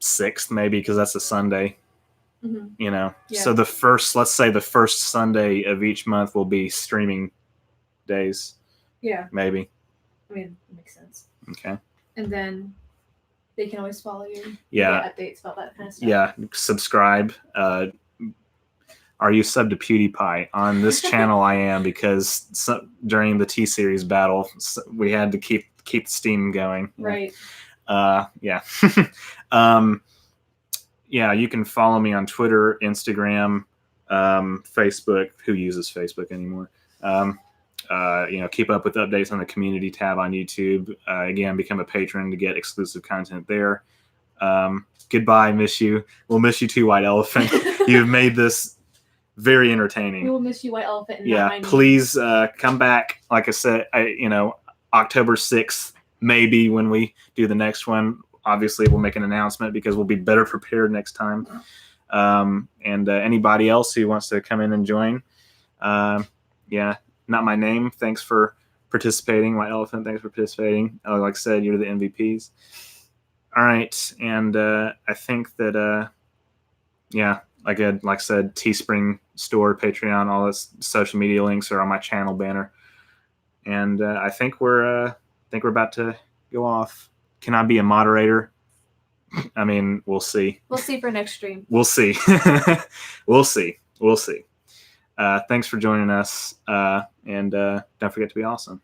[SPEAKER 2] 6th, maybe, because that's a Sunday. You know, so let's say the first Sunday of each month will be streaming days.
[SPEAKER 1] Yeah.
[SPEAKER 2] Maybe.
[SPEAKER 1] I mean, it makes sense.
[SPEAKER 2] Okay.
[SPEAKER 1] And then they can always follow you.
[SPEAKER 2] Yeah.
[SPEAKER 1] Get updates about that kind of stuff.
[SPEAKER 2] Yeah. Subscribe. Are you sub to PewDiePie? On this channel, I am, because during the T-Series battle, we had to keep the steam going.
[SPEAKER 1] Right.
[SPEAKER 2] Yeah. Yeah, you can follow me on Twitter, Instagram, Facebook. Who uses Facebook anymore? Keep up with updates on the community tab on YouTube. Again, become a patron to get exclusive content there. Goodbye, miss you. We'll miss you too, White Elephant. You've made this very entertaining.
[SPEAKER 1] We will miss you, White Elephant. And
[SPEAKER 2] please come back. Like I said, October 6th, maybe, when we do the next one. Obviously, we'll make an announcement because we'll be better prepared next time. And anybody else who wants to come in and join, not my name. Thanks for participating. White Elephant, thanks for participating. Like I said, you're the MVPs. All right. And I think that, like I said, Teespring store, Patreon, all this social media links are on my channel banner. And I think we're about to go off. Can I be a moderator? I mean, we'll see.
[SPEAKER 1] We'll see for next stream.
[SPEAKER 2] We'll see. We'll see. Thanks for joining us. And don't forget to be awesome.